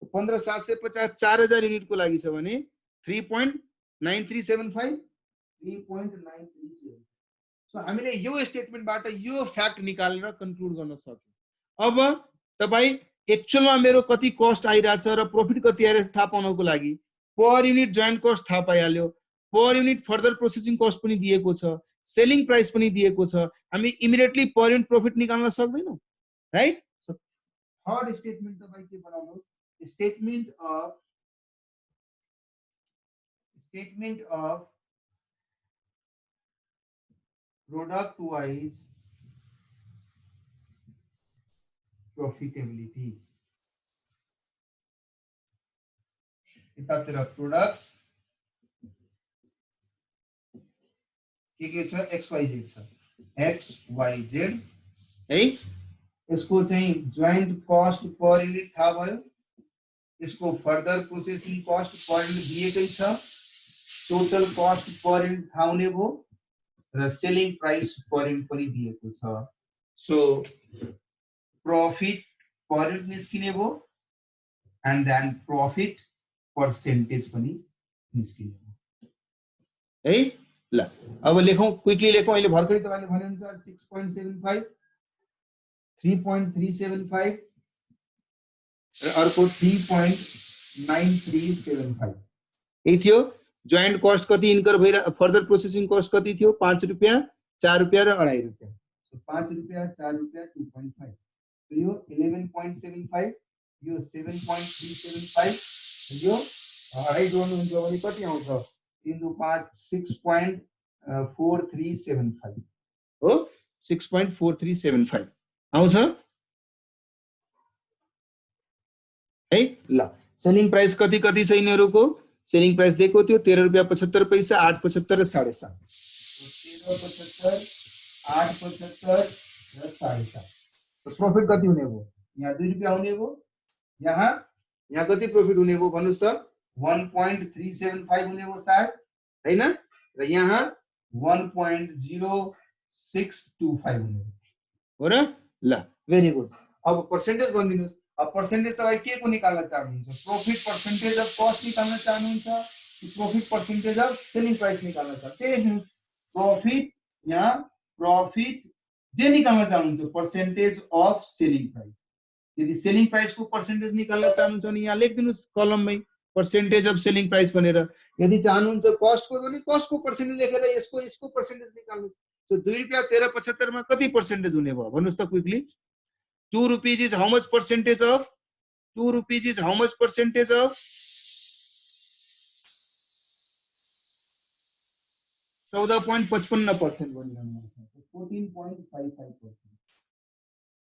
15750 4000 युनिट को लागि छ भने 3.9375 3.937 सो हामीले यो स्टेटमेन्टबाट यो फ्याक्ट निकालेर कन्क्लुड गर्न सक्यौं अब तपाई
एक्चुअलमा मेरो कति कस्ट आइरहेछ र प्रॉफिट कति आइरहेछ थाहा पाउनको लागि पर युनिट जोइन्ट कस्ट थाहा पाइहाल्यो, per unit further processing cost पनि दिएको छ, सेलिङ प्राइस पनि दिएको छ, हामी इमिडिएटली पर युनिट प्रॉफिट निकाल्न सक्दैनौं, राइट?
सो थर्ड स्टेटमेन्ट तपाई के बनाउनु? Statement of product wise profitability. यतातिर प्रोडक्ट्स के छ? XYZ छ, XYZ
है।
यसको चाहिँ जोइन्ट कस्ट पर युनिट थाहा भयो, यसको further processing cost per unit दिएकै छ, टोटल कस्ट पर युनिट थाहा हुने भयो र सेलिङ प्राइस पर युनिट पनि दिएको छ। सो प्रॉफिट पर युनिट निस्किने भयो एन्ड देन प्रॉफिट पर्सेन्टेज पनि निस्किने भयो
है। ल अब लेखौं, क्विकली लेखौं। अहिले भर्खरै तपाईले भने अनुसार 6.75,
3.375 र अर्को 3.9375
यही थियो। जोइन्ट कस्ट कति इन्कर भइरा, फर्दर प्रोसेसिङ कस्ट कति थियो? 5 रुपैयाँ, 4 रुपैयाँ र 2.5 रुपैयाँ।
सो 5 रुपैयाँ, 4 रुपैयाँ, 2.5। तो यो 11.75, यो 7.375, यो 2.5 जोड्नुहुन्छ भने कति आउँछ? 3 2 5 6.4375
हो, 6.4375 आउँछ है। ल सेलिङ प्राइस कति कति छ यिनीहरुको? सेलिङ प्राइस दिएको थियो 13 रुपैयाँ 75 पैसा, 8.75 र 7.5।
13.75, 8.75 र 7.5। तो प्रॉफिट कति हुने भयो? यहाँ 2 रुपैयाँ हुने भयो। यहाँ कति प्रॉफिट हुने भयो भन्नुस् त? 1.375 हुने भयो सायद, हैन? र यहाँ 1.0625 हुने भयो
हो र? ल
भेरी गुड। अब पर्सेन्टेज भनिदिनुस्। अब पर्सेन्टेज तपाई के को निकाल्न चाहनुहुन्छ? प्रॉफिट पर्सेन्टेज अफ कस्ट निकाल्न चाहनुहुन्छ कि profit percentage of selling price निकाल्न चाहनुहुन्छ? प्रॉफिट, यहाँ प्रॉफिट जे निकाल्न चाहनुहुन्छ पर्सेन्टेज अफ सेलिङ प्राइस। यदि सेलिङ प्राइस को पर्सेन्टेज निकाल्न चाहनुहुन्छ भने यहाँ लेखिदिनुस् कलममै पर्सेन्टेज अफ सेलिङ प्राइस भनेर। यदि चाहनुहुन्छ कस्ट को भने कस्ट को पर्सेन्टेज लेखेर यसको पर्सेन्टेज निकाल्नुस्। सो 2 रुपैयाँ 13.75 मा कति पर्सेन्टेज हुने भयो भन्नुस् त quickly? 2 rupees is how much percentage of? 2 rupees is how much percentage of? 14.55% भनिरहनु भएको छ। 14.55%।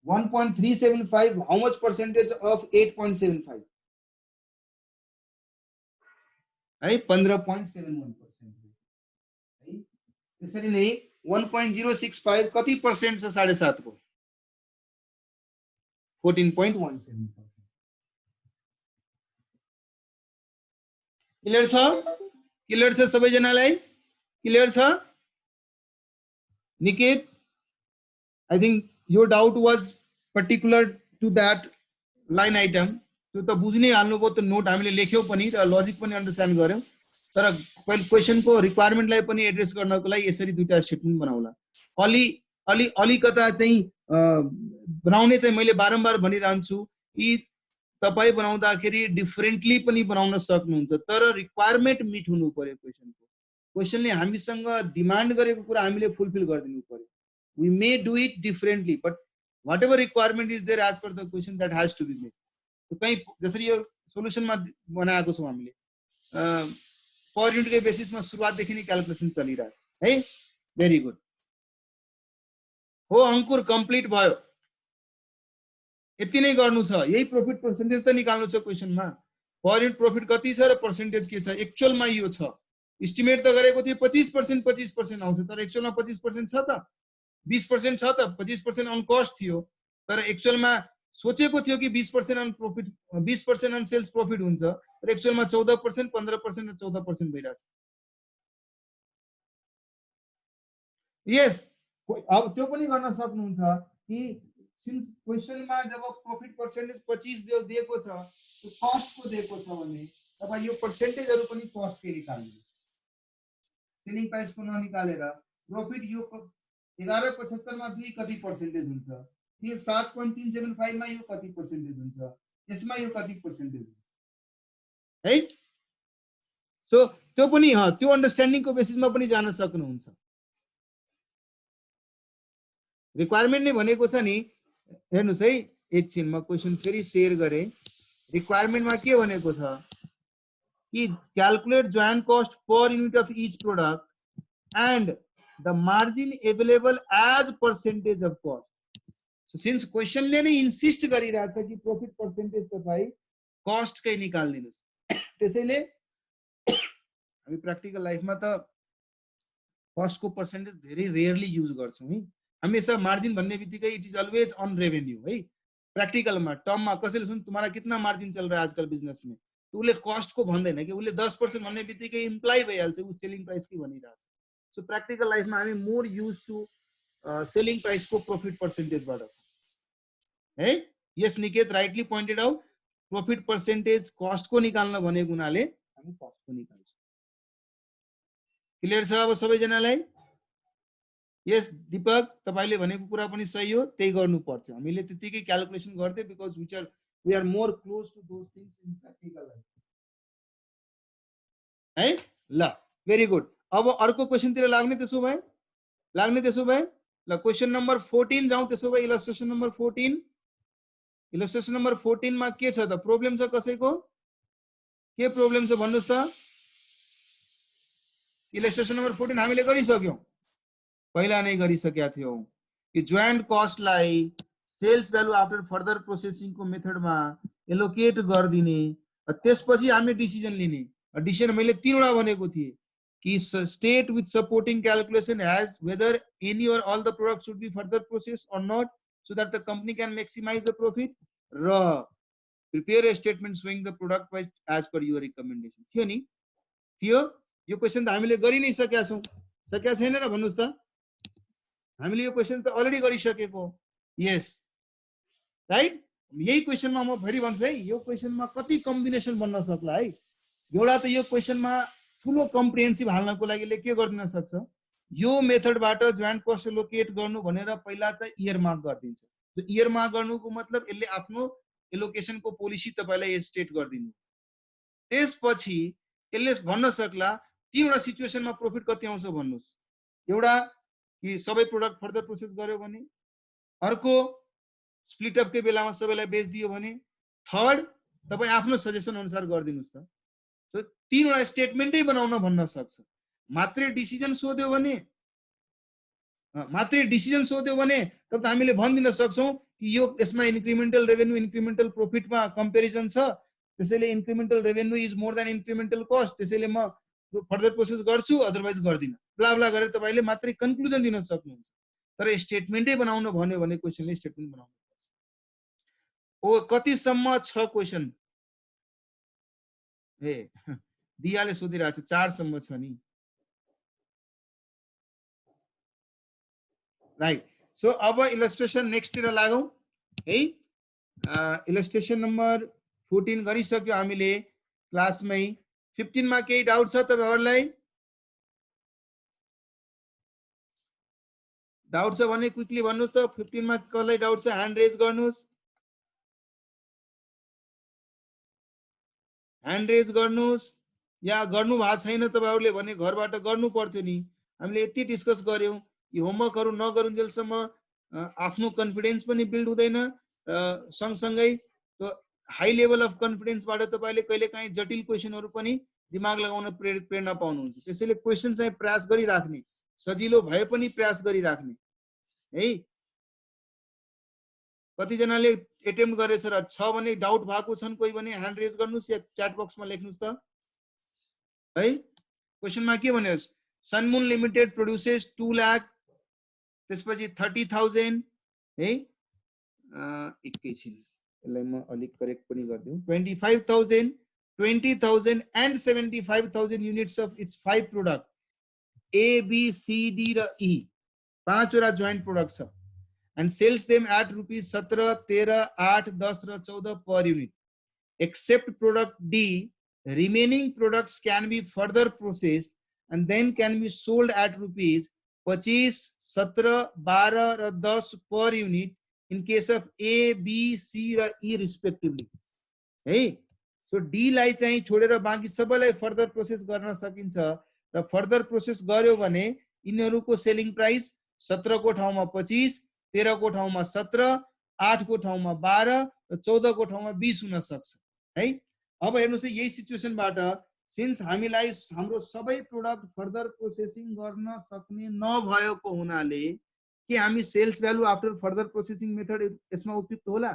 1.375 how much percentage of 8.75?
है 15.71%।
है त्यसरी नै 1.065 कति पर्सेन्ट छ 7.5 को? 14.17%।
क्लियर छ? क्लियर छ सबैजनालाई? क्लियर छ? Niket, I think your doubt was particular to that line item. त्यो त बुझ्नै हाल्नुभयो, त नोट हामीले लेख्यौ पनि र लजिक पनि अन्डरस्ट्यान्ड गर्यौ। तर क्वेशन को रिक्वायरमेन्टलाई पनि एड्रेस गर्नको लागि यसरी दुईटा स्टेटमेन्ट बनाउला। अलिकता चाहिँ बनाउने चाहिँ मैले बारम्बार भनिरहन्छु, यी तपाई बनाउँदाखेरि डिफरेन्टली पनि बनाउन सक्नुहुन्छ, तर रिक्वायरमेन्ट मिट हुनु पर्यो क्वेशनको। क्वेशनले हामीसँग डिमान्ड गरेको कुरा हामीले फुलफिल गरिदिनु पर्यो। We may do it differently, but whatever requirement is there as per the question, that has to be made. तो कहीं जसरी यो सोल्युसन मा बनाएको छौं हामीले पर युनिट के बेसिस मा सुरुवात देखि नै क्याल्कुलेसन चलिरहेको है। भेरी गुड हो अंकुर, कम्प्लिट भयो। यति नै गर्नु छ, यही प्रॉफिट पर्सेन्टेज त निकाल्नु छ क्वेशनमा। पर युनिट प्रॉफिट कति छ र पर्सेन्टेज के छ? एक्चुअल मा यो छ। एस्टिमेट त गरेको थियो 25% 25% आउँछ, तर एक्चुअल मा 25% छ त? 20% छ त? 25% अन कस्ट थियो, तर एक्चुअल मा सोचेको थियो कि 20% on profit, 20% on sales profit हुन्छ, तर एक्चुअल मा 14%, 15% र 14% भइरहेछ। यस,
अब त्यो पनि गर्न सक्नुहुन्छ कि क्वेशनमा जब प्रॉफिट पर्सेन्टेज 25 दिएको छ, त्यो कस्ट को दिएको छ भने तपाई यो पर्सेन्टेजहरु पनि कस्ट के निकाल्नु। सेलिङ प्राइस को ननिकालेर प्रॉफिट यो 11.75 मा 2 कति पर्सेन्टेज हुन्छ? यो 7.375 मा यो कति पर्सेन्टेज हुन्छ, यसमा यो कति पर्सेन्टेज हुन्छ
है। सो त्यो पनि त्यो अन्डरस्ट्यान्डिङको बेसिसमा पनि जान सक्नुहुन्छ। रिक्वायरमेन्ट नै भनेको छ नि, हेर्नुस् है एकछिन म क्वेशन फेरि शेयर गरे। रिक्वायरमेन्टमा के भनेको छ कि calculate joint cost per unit of each product and the margin available as percentage of cost. So since क्वेशनले नै इन्सिस्ट गरिरहेछ कि प्रॉफिट पर्सेन्टेज तपाई कस्टकै निकाल्दिनुस्, त्यसैले हामी प्र्याक्टिकल लाइफमा त कस्टको पर्सेन्टेज धेरै रेयरली युज गर्छौं है। हमेशा मार्जिन भन्ने बित्तिकै it is always on revenue है। प्रैक्टिकलमा टर्ममा कसैले सुन तुम्हारा कितना मार्जिन चल रहा है आजकल बिजनेस में, तो उसले कस्टको भन्दैन कि उसले 10% भन्ने बित्तिकै इम्प्लाई भइहाल्छ उ सेलिङ प्राइस के भनिरहेछ। सो प्रैक्टिकल लाइफमा हामी मोर युज टु सेलिङ प्राइसको प्रॉफिट पर्सेन्टेजबाट है। यस Niket rightly pointed out, profit percentage कस्टको निकाल्न भनेको हुनाले हामी कस्टको निकाल्छौं। क्लियर छ अब सबैजनालाई? यस दीपक, तपाईले भनेको कुरा पनि सही हो, त्यही गर्नु पर्थ्यो, हामीले त्यतिकै क्याल्कुलेसन गर्थे because we are more close to those things in practical life है। ल भेरी गुड। अब अर्को क्वेशन तिर लाग्ने त्यसो भए ल क्वेशन नम्बर 14 जाउँ त्यसो भए। इलस्ट्रेसन नम्बर 14, इलस्ट्रेसन नम्बर 14 मा के छ त? प्रब्लम छ कसैको? के प्रब्लम छ भन्नुस् त? इलस्ट्रेसन नम्बर 14 हामीले गरिसक्यौं, पहिला नै गरिसकेका थियौं कि जोइन्ट कस्टलाई sales value after further processing को मेथडमा एलोकेट गर्दिने, त्यसपछि हामी डिसिजन लिने। डिसिजन मैले 3 वटा भनेको थिए कि state with supporting calculation has whether any or all the product should be further process or not so that the company can maximise the profit, र prepare a statement showing the product price as per your recommendation. थियो नि? थियो। यो question त हामीले गरि नै सकेका छौं, सकेका छैन र भन्नुस् त? हामीले यो क्वेशन त अलरेडी गरिसकेको। यस राइट। यही क्वेशनमा म फेरि भन्छु है, यो क्वेशनमा कति कम्बिनेसन बन्न सक्ला है। एउटा त यो क्वेशनमा ठुलो कम्प्रिहेन्सिभ हाल्नको लागि के गरिदिन सक्छ, यो मेथडबाट जोइन्ट कस्ट एलोकेट गर्नु भनेर पहिला त इयर मार्क गरिदिन्छ। त्यो इयर मार्क गर्नुको मतलब यसले आफ्नो एलोकेसनको पोलिसी तपाईलाई स्टेट गरिदिनु। त्यसपछि यसले भन्न सक्ला 3 वटा सिचुएसनमा प्रॉफिट कति आउँछ भन्नुस्। एउटा कि सबै प्रोडक्ट फर्दर प्रोसेस गर्यो भने, अर्को स्प्लिट अप के बेलामा सबैलाई बेच दियो भने, थर्ड तपाई आफ्नो सजेसन अनुसार गरिदिनुस् त। सो 3 वटा स्टेटमेन्टै बनाउन भन्न सक्छ। मात्रै डिसिजन सोध्यो भने तब त हामीले भनिदिन सक्छौं कि यो यसमा इन्क्रिमेन्टल रेभेन्यू इन्क्रिमेन्टल प्रॉफिटमा कम्पेरिजन छ, त्यसैले incremental revenue is more than incremental cost, त्यसैले म फर्दर प्रोसेस गर्छु अदरवाइज गर्दिन, ब्ला ब्ला गरेर तपाईले मात्रै कन्क्लुजन दिन सक्नुहुन्छ। तर स्टेटमेन्टै बनाउन भन्यो भने क्वेशनले स्टेटमेन्ट बनाउनु पर्छ। ओ कति सम्म छ क्वेशन? ए दियाले सोधिरहेको छ 4 सम्म छ नि। राइट। सो अब इलस्ट्रेसन नेक्स्ट तिर लागौं है। इलस्ट्रेसन नम्बर 14 गरिसक्यो हामीले क्लासमै। 15 मा केही डाउट छ तपाईहरुलाई? डाउट छ भने क्विकली भन्नुस् त। 15 मा कसलाई डाउट छ ह्यान्ड रेज गर्नुस्, ह्यान्ड रेज गर्नुस्। या गर्नु भएको छैन तपाईहरुले भने घरबाट गर्नु पर्थ्यो नि। हामीले यति डिस्कस गर्यौं, यो होमवर्कहरु नगरुन्जेलसम्म आफ्नो कन्फिडेन्स पनि बिल्ड हुँदैन, सँगसँगै त्यो हाई लेभल अफ कन्फिडेन्सबाट तपाईले कहिलेकाहीँ जटिल क्वेशनहरु पनि दिमाग लगाउन प्रेरणा पाउनुहुन्छ। त्यसैले क्वेशन चाहिँ प्रयास गरिराख्ने, सजिलो भए पनि प्रयास गरिराख्ने है। कति जनाले एटेम्प्ट गरेछ र छ भने डाउट भएको छन् कोही भने ह्यान्ड रेज गर्नुस् या च्याट बक्समा लेख्नुस् त है। क्वेशनमा के भन्यो? सनमुन लिमिटेड प्रोड्युसेस 2 लाख, त्यसपछि 30,000 है। एकैछिन यसलाई म अलिक करेक्ट पनि गर्दिउ। 25,000, 20,000 and 75,000 units of its 5 product A, B, C, D र E, 5 वटा जोइन्ट प्रोडक्ट छ and sells them at rupees 17, 13, 8, 10 र 14 per unit. Except product D, remaining products can be further processed and then can be sold at rupees 25, 17, 12 र 10 per unit
in case of A B C र E रिस्पेक्टिभली है। So D लाई चाहिँ छोडेर बाँकी सबैलाई further process गर्न सकिन्छ र फर्दर प्रोसेस गर्यो भने यिनीहरूको सेलिङ प्राइस 17 को ठाउँमा 25, 13 को ठाउँमा 17, 8 को ठाउँमा 12 र 14 को ठाउँमा 20 हुन सक्छ है। अब हेर्नुस् यही सिचुएसनबाट सिन्स हामीलाई हाम्रो सबै प्रोडक्ट फर्दर प्रोसेसिङ गर्न सक्ने नभएको हुनाले के हामी sales value after further processing method यसमा उपयुक्त होला?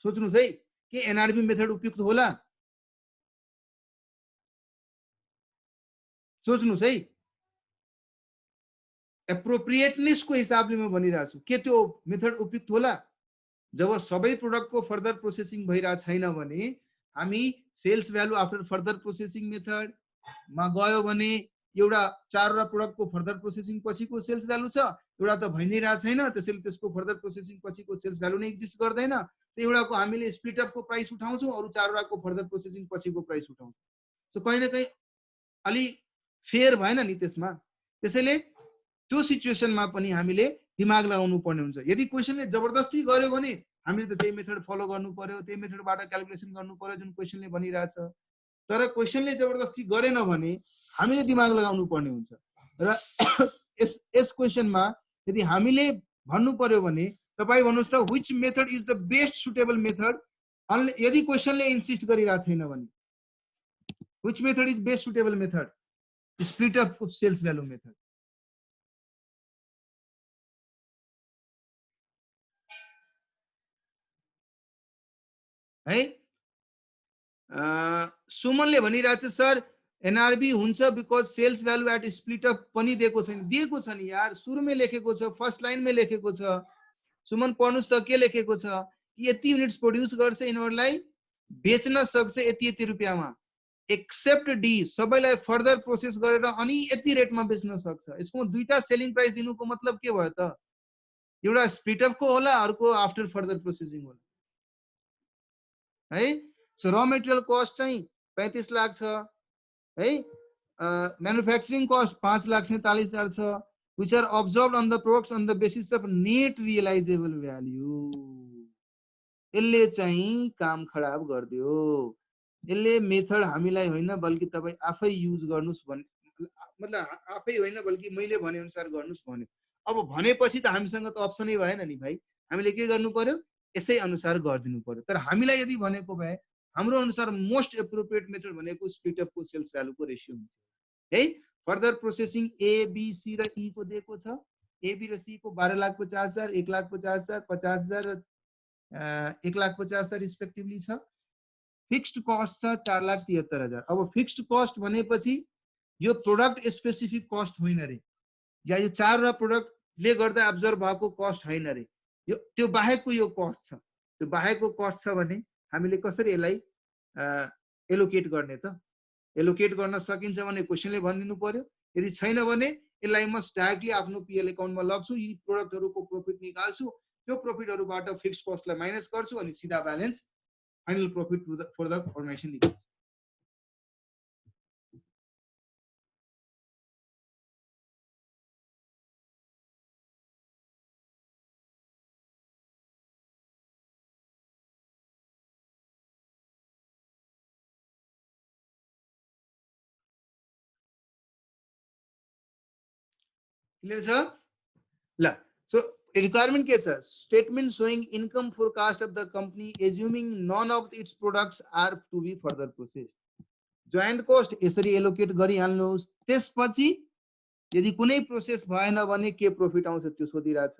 सोच्नुस् है, के एनआरबी मेथड उपयुक्त होला? सोच्नुस् है। एप्रोप्रिएटनेस को हिसाबले म भनिरहेको छु, के त्यो मेथड उपयुक्त होला? जब सबै प्रोडक्टको फर्दर प्रोसेसिङ भइरहेको छैन भने हामी sales value after further processing method मा गयो भने एउटा चारवटा प्रोडक्टको फर्दर प्रोसेसिङ पछिको सेल्स भ्यालु छ, एउटा त भइ नै रहेको छैन, त्यसैले त्यसको फर्दर प्रोसेसिङ पछिको सेल्स भ्यालु नै एक्जिस्ट गर्दैन। त्यो एउटाको हामीले स्प्लिट अपको प्राइस उठाउँछौँ, अरु चारवटाको फर्दर प्रोसेसिङ पछिको प्राइस उठाउँछौँ। सो कहीं न कहीं अलि फेयर भएन नि त्यसमा। त्यसैले त्यो सिचुएसनमा पनि हामीले दिमाग लगाउनु पर्ने हुन्छ। यदि क्वेशनले जबरदस्ती गर्यो भने हामीले त त्यही मेथड फलो गर्नु पर्यो, त्यही मेथडबाट क्याल्कुलेसन गर्नु पर्यो जुन क्वेशनले भनिरहेछ। तर क्वेशनले जबरदस्ती गरेन भने हामीले दिमाग लगाउनु पर्ने हुन्छ। र यस क्वेशनमा यदि हामीले भन्नु पर्यो भने तपाई भन्नुस् त which method is the best suitable method, यदि क्वेशनले इन्सिस्ट गरिरहेको छैन भने which method is best suitable method? Split up sales value method है। सुमनले भनिरहेछ सर एनआरबी हुन्छ because sales value at split up पनि दिएको छैन। दिएको छ नि यार, सुरुमै लेखेको छ, फर्स्ट लाइनमै लेखेको छ। सुमन पढ्नुस् त के लेखेको छ कि यति युनिट्स प्रोड्युस गर्छ, यिनीहरूलाई बेच्न सक्छ यति यति रुपियाँमा, एक्सेप्ट डी सबैलाई फर्दर प्रोसेस गरेर अनि यति रेटमा बेच्न सक्छ। यसको दुईटा सेलिङ प्राइस दिनुको मतलब के भयो त? एउटा स्प्लिट अप को होला, अर्को आफ्टर फर्दर प्रोसेसिङ होला है। सो र मेटेरियल कस्ट चाहिँ 35 लाख छ है। मैन्युफैक्चरिंग कॉस्ट 5,47,000 छ, which are observed on the products on the basis of net realizable value। यसले चाहिँ काम खराब गर्दियो। यसले मेथड हामीलाई होइन बल्कि तपाई आफै युज गर्नुस् भन्, मतलब आफै होइन बल्कि मैले भने अनुसार गर्नुस् भन्यो। अब भनेपछि त हामीसँग त अप्सनै भएन नि भाइ, हामीले के गर्नु पर्यो? यसै अनुसार गरिदिनु पर्यो। तर हामीलाई यदि भनेको भए हाम्रो अनुसार मोस्ट एप्रोप्रिएट मेथड भनेको स्प्लिट अप को सेल्स भ्यालु को रेशियो हुन्छ है। Further processing A B C र ई को दिएको छ। ए बी र सी को 12,50,000, 1,50,000, 50,000 र 1,50,000 रिस्पेक्टिभली छ। फिक्स्ड कस्ट छ 4,73,000। अब फिक्स्ड कस्ट भनेपछि यो प्रोडक्ट स्पेसिफिक कस्ट होइन रे, या यो चारवटा प्रोडक्टले गर्दा अब्जर्भ भएको कस्ट होइन रे, यो त्यो बाहेकको यो कस्ट छ। त्यो बाहेकको कस्ट छ भने हामीले कसरी यसलाई एलोकेट गर्ने त? एलोकेट गर्न सकिन्छ भने क्वेशनले भनिदिनु पर्यो, यदि छैन भने यसलाई म डाइरेक्टली आफ्नो पीएल अकाउन्टमा लग्छु, यी प्रोडक्टहरुको प्रॉफिट निकाल्छु, त्यो प्रॉफिटहरुबाट फिक्स्ड कस्टलाई माइनस गर्छु अनि सिधा balance final profit for the organisation निकाल्छु। क्लियर छ ल? सो रिक्वायरमेंट के छ? Statement showing income forecast of the company assuming none of its products are to be further processed. Joint cost यसरी एलोकेट गरिहाल्नुहोस्। त्यसपछि यदि कुनै प्रोसेस भएन भने के प्रॉफिट आउँछ त्यो सोधिरहेछ।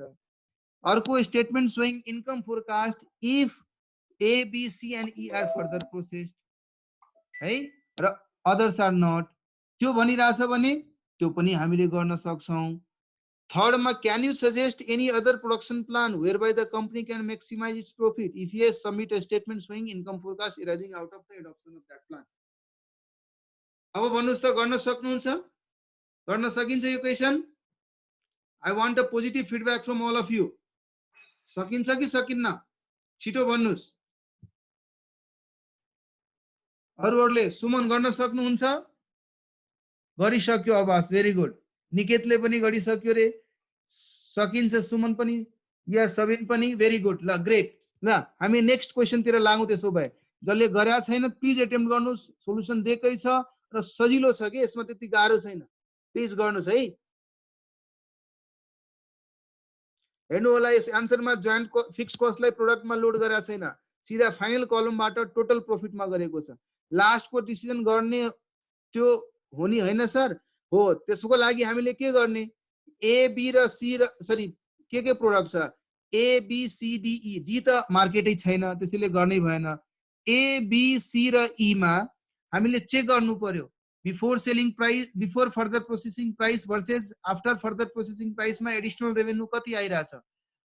अर्को statement showing income forecast if A B C and E are further processed है र अदर्स आर नट, त्यो भनिरहेछ भने त्यो पनि हामीले गर्न सक्छौं। थर्ड मा can you suggest any other production plan whereby the company can maximize its profit? If yes, submit a statement showing income forecast arising out of the adoption of that plan। अब भन्नुस् त गर्न सक्नुहुन्छ? गर्न सकिन्छ यो question? I want a positive feedback from all of you। सकिन्छ कि सकिन्न? छिटो भन्नुस्। अरूहरुले सुमन गर्न सक्नुहुन्छ? गरिसक्यो आवाज, भेरी गुड। निकेतले पनि गरिसक्यो रे, सकिन्छ। सुमन पनि यस सबिन पनि भेरी गुड ल ग्रेट ल हामी नेक्स्ट क्वेशन तिर लागौं त्यसो भए जसले गरेका छैन प्लिज एटेम्प्ट गर्नुस् सोलुसन दिएकै छ र सजिलो छ के यसमा त्यति गाह्रो छैन प्लिज गर्नुस् है हेर्नु होला यस आन्सरमा जोइन्ट फिक्स कस्टलाई प्रोडक्टमा लोड गरेका छैन सीधा फाइनल कलमबाट टोटल प्रोफिटमा गरेको छ लास्टको डिसिजन गर्ने त्यो हो नि हैन सर हो त्यसको लागि हामीले के गर्ने ए बी र सी र सरी के प्रोडक्ट छ A B C D E D त मार्केटै छैन त्यसैले गर्नै भएन ए बी सी र ई मा हामीले चेक गर्नु पर्यो before selling price before further processing price versus after further processing प्राइसमा एडिशनल रेभेन्यू कति आइराछ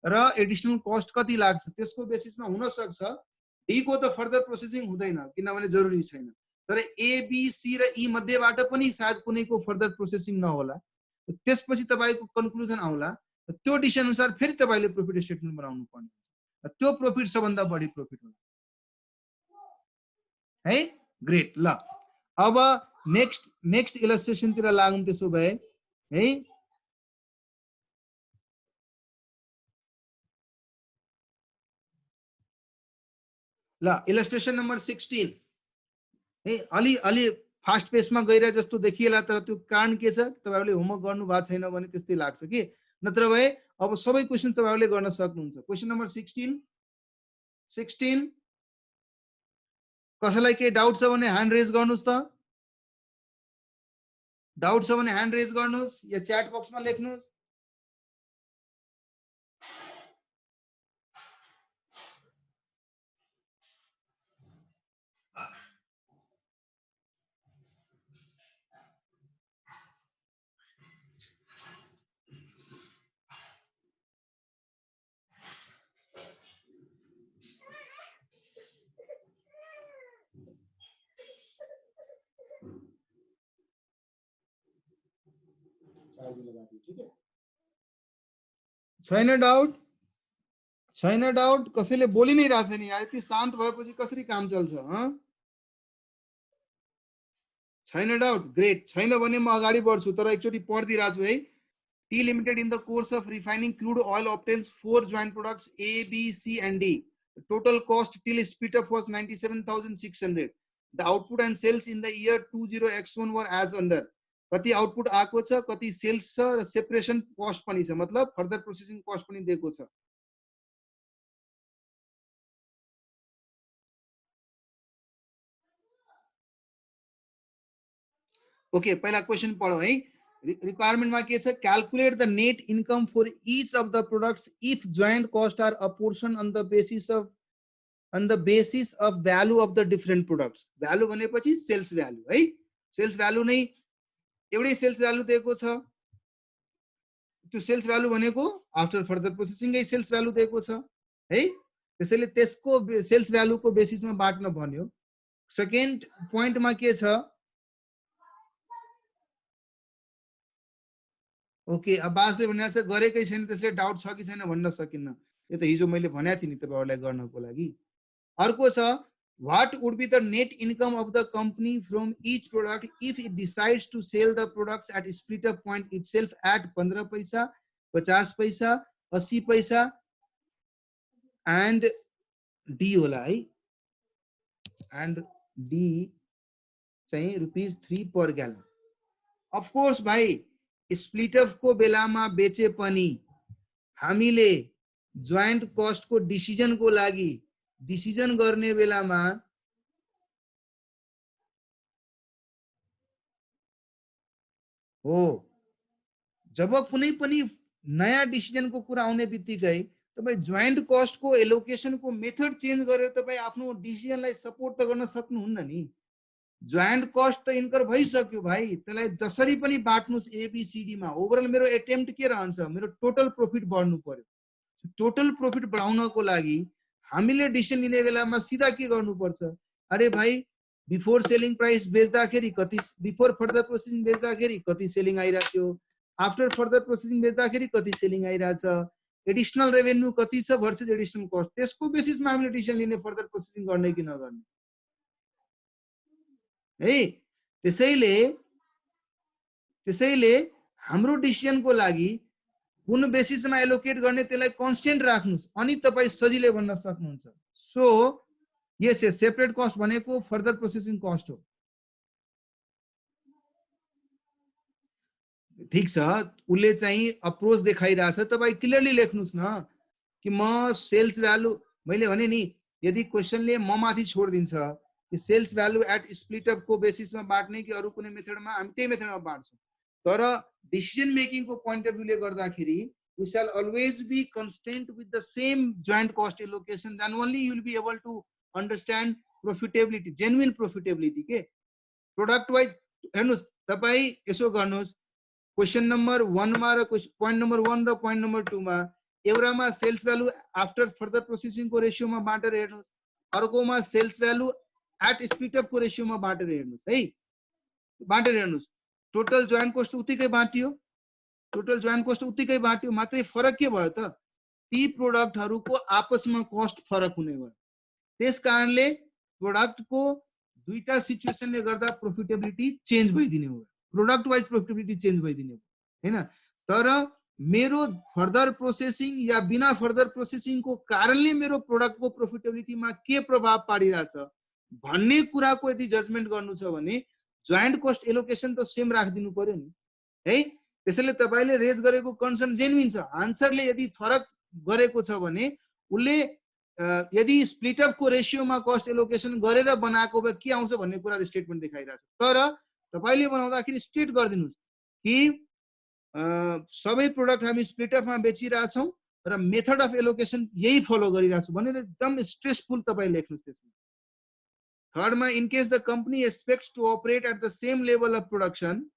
र एडिशनल कस्ट कति लाग्छ त्यसको बेसिसमा हुन सक्छ डी को त फर्दर प्रोसेसिङ हुँदैन किनभने जरुरी छैन तर ए बी सी र ई मध्येबाट पनि सायद कुनैको फर्दर प्रोसेसिङ नहोला त्यसपछि तपाईको कन्क्लुजन आउला त्यो डिसिजन अनुसार फेरि तपाईले प्रॉफिट स्टेटमेन्ट बनाउनु पर्ने त्यो प्रॉफिट सबभन्दा बढी प्रॉफिट होला है ग्रेट ल अब नेक्स्ट इलस्ट्रेसन तिर लागौं त्यसो भए है ल इलस्ट्रेसन नम्बर 16 है अलि फास्ट पेसमा गइरा जस्तो देखिएला तर त्यो कारण के छ तपाईहरुले होमवर्क गर्नु भएको छैन भने त्यस्तै लाग्छ कि नत्र भए अब सबै क्वेशन तपाईहरुले गर्न सक्नुहुन्छ क्वेशन नम्बर 16 कसैलाई के डाउट छ भने ह्यान्ड रेज गर्नुस् त डाउट छ भने ह्यान्ड रेज गर्नुस् या च्याट बक्समा लेख्नुस् छैन डाउट कसैले बोलि नै रहेछ नि यति शान्त भएपछि कसरी काम चल्छ छैन डाउट ग्रेट छैन भने म अगाडि बढ्छु तर एकचोटी पढिदिरहेछु है T limited in the course of refining crude oil obtains 4 joint products A, B, C and D. The total cost till split up was 97,600. The output and sales in the year 20x1 were as under. कति output आएको छ कति sales छ र separation cost पनि छ मतलब further processing cost पनि दिएको छ ओके पहिला क्वेशन पढौ है रिक्वायरमेन्ट मा के छ calculate the net income for each of the products if joint cost are apportioned on the basis of value of the different products value भनेपछि सेल्स भ्यालु है सेल्स भ्यालु नै एउटै sales value दिएको छ त्यो सेल्स भ्यालु भनेको after further प्रोसेसिङै sales value दिएको छ है त्यसैले त्यसको सेल्स भ्यालुको बेसिसमा बाट्न भन्यो सेकेन्ड पोइन्टमा के छ ओके अब बासले भनेको छ गरेकै छैन त्यसले डाउट छ कि छैन भन्न सकिन्न यो त हिजो मैले भनेको थिएँ नि तपाईहरुलाई गर्नको लागि अर्को छ what would be the net income of the company from each product if it decides to sell the products at split up point itself at 15 paisa 50 paisa 80 paisa and D होला है and D चाहिँ ₹3 per gallon of course भाइ split of को बेलामा बेचे पनि हामीले joint cost को डिसिजन को लागि डिसिजन गर्ने बेलामा हो जब कुनै पनि नयाँ डिसिजन को कुरा आउने बित्तिकै तपाई जोइन्ट कस्ट को एलोकेशन को मेथड चेन्ज गरेर तपाई आफ्नो डिसिजनलाई सपोर्ट त गर्न सक्नुहुन्न नि जोइन्ट कस्ट त इन्कर भइसक्यो भाइ त्यसलाई जसरी पनि बाट्नुस् एबीसीडी मा ओभरअल मेरो एटेम्प्ट के रहन्छ मेरो टोटल प्रॉफिट बढ्नु पर्यो टोटल प्रॉफिट बढाउनको लागि हामीले डिसिजन लिने बेलामा सिधा के गर्नु पर्छ अरे भाइ बिफोर सेलिङ प्राइस बेच्दाखेरि कति बिफोर फर्दर प्रोसेसिङ बेच्दाखेरि कति सेलिङ आइराथ्यो आफ्टर फर्दर प्रोसेसिङ बेच्दाखेरि कति सेलिङ आइराछ एडिशनल रेभेन्यू कति छ भर्सेस एडिशनल कस्ट त्यसको बेसिसमा हामीले डिसिजन लिने फर्दर प्रोसेसिङ गर्ने कि नगर्ने है त्यसैले हाम्रो डिसिजन को लागि कुन बेसिसमा एलोकेट गर्ने त्यसलाई कन्स्टेन्ट राख्नुस् अनि तपाई सजिलै भन्न सक्नुहुन्छ। सो यस यस सेपरेट कस्ट भनेको फर्दर प्रोसेसिङ कस्ट हो। ठीक छ, उसले चाहिँ अप्रोच देखाइरहेछ, तपाईँ क्लियरली लेख्नुस् न कि म सेल्स भ्यालु, मैले भने नि यदि क्वेसनले म माथि छोडिदिन्छ कि sales value at split up को बेसिसमा बाँड्ने कि अरू कुनै मेथडमा, हामी त्यही मेथडमा बाँड्छौँ। तर डिसिजन मेकिङको पोइन्ट अफ भ्यूले गर्दाखेरि we shall always be constant with the same joint cost allocation, then only you will be able to understand profitability, genuine profitability के product wise। हेर्नुस् तपाई यसो गर्नुस्, क्वेशन नंबर 1 मा र पोइन्ट नंबर 1 र point number 2 मा एउटामा sales value after further processing को रेशियोमा बाँटेर हेर्नुस्, अर्कोमा sales value at split up को रेशियोमा बाँटेर हेर्नुस् है, बाँटेर हेर्नुस्। टोटल जोइन्ट कस्ट उतिकै बाँटियो, टोटल जोइन्ट कस्ट उतिकै बाँट्यो, मात्रै फरक के भयो त ती प्रोडक्टहरुको आपसमा कस्ट फरक हुने भयो। त्यसकारणले प्रोडक्टको दुईटा सिचुएसनले गर्दा प्रोफिटेबिलिटी चेन्ज भइदिने हो, प्रोडक्ट वाइज प्रोफिटेबिलिटी चेन्ज भइदिने हो हैन। तर मेरो फर्दर प्रोसेसिङ या बिना फर्दर प्रोसेसिङको कारणले मेरो प्रोडक्टको प्रोफिटेबिलिटीमा के प्रभाव पारिरहेछ भन्ने कुराको यदि जजमेन्ट गर्नु छ भने जोइन्ट कस्ट एलोकेसन त सेम राखिदिनु पर्यो नि है। त्यसैले तपाईले रेज गरेको कन्सर्न जेन्युइन छ, आन्सरले यदि फरक गरेको छ भने उले यदि स्प्लिट अप को रेशियोमा कस्ट एलोकेसन गरेर बनाएको भए के आउँछ भन्ने कुरा स्टेटमेन्ट देखाइरहेछ। तर तपाईले बनाउँदाखेरि स्टेट गरिदिनुस् कि सबै प्रोडक्ट हामी स्प्लिट अपमा बेचिरहेछौँ र मेथड अफ एलोकेसन यही फलो गरिरहेछौँ भनेर एकदम स्ट्रेसफुल तपाई लेख्नुस्। त्यसमा थर्डमा in case the company expects to operate at the same level of production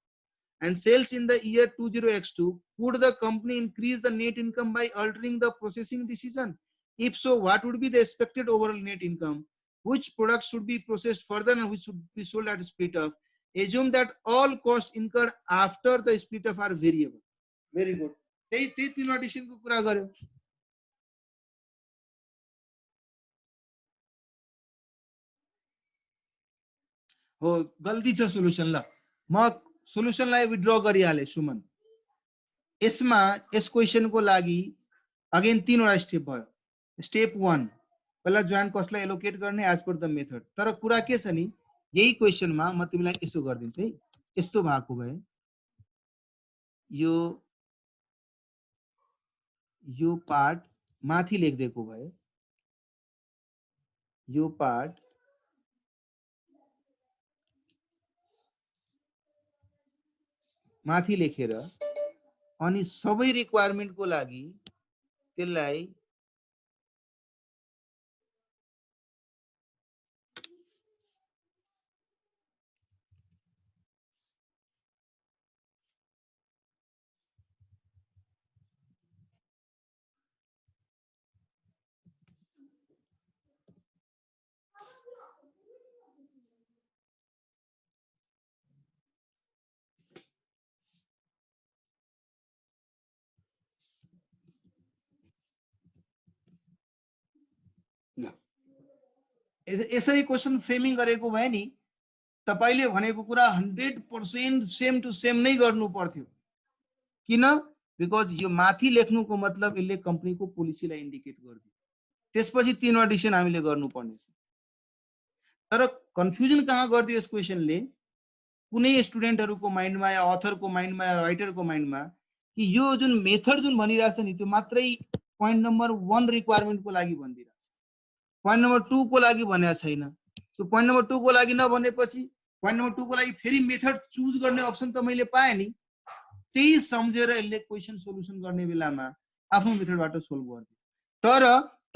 and sales in the year 20x2, could the company increase the net income by altering the processing decision? If so, what would be the expected overall net income? Which products should be processed further and which should be sold at split off? Assume that all costs incurred after the split off are variable. Very good. त्यही तीन decision को कुरा गर्यो। हो गल्ती छ solution. ल म सोलुसनलाई विथड्र गरिहाले सुमन। यसमा यस क्वेशनको लागि अगेन तीनवटा स्टेप भयो। स्टेप 1 पहिला जोइन्ट कस्टलाई एलोकेट गर्ने एज पर द मेथड। तर कुरा के छ नि यही क्वेशनमा म तिमीलाई यसो गर्दिन्छु है, यस्तो भएको भए यो पार्ट माथि लेखिदिएको भए, यो पार्ट माथि लेखेर अनि सबै रिक्वायरमेन्ट को लागि त्यसलाई यसरी क्वेशन फ्रेमिङ गरेको भए नि तपाईले भनेको कुरा 100% सेम टु सेम नै गर्नु पर्थ्यो। किन? बिकज यो माथि लेख्नुको मतलब यसले कम्पनीको पोलिसीलाई इन्डिकेट गर्दियो। त्यसपछि तीनवटा डिसिजन हामीले गर्नुपर्ने छ। तर कन्फ्युजन कहाँ गर्दियो यस क्वेशनले कुनै स्टुडेन्टहरुको माइन्डमा या अथरको माइन्डमा या राइटरको माइन्डमा कि यो जुन मेथड जुन भनिरहेछ नि त्यो मात्रै पोइन्ट नम्बर 1 रिक्वायरमेन्टको लागि भनिदिरहेछ, पोइन्ट नम्बर 2 को लागि भनेको छैन। सो पोइन्ट नम्बर 2 को लागि नभनेपछि पोइन्ट नम्बर 2 को लागि फेरि मेथड चुज गर्ने अप्सन त मैले पाएँ नि, त्यही सम्झेर यसले क्वेशन सोलुसन गर्ने बेलामा आफ्नो मेथडबाट सोल्भ गर्दियो। तर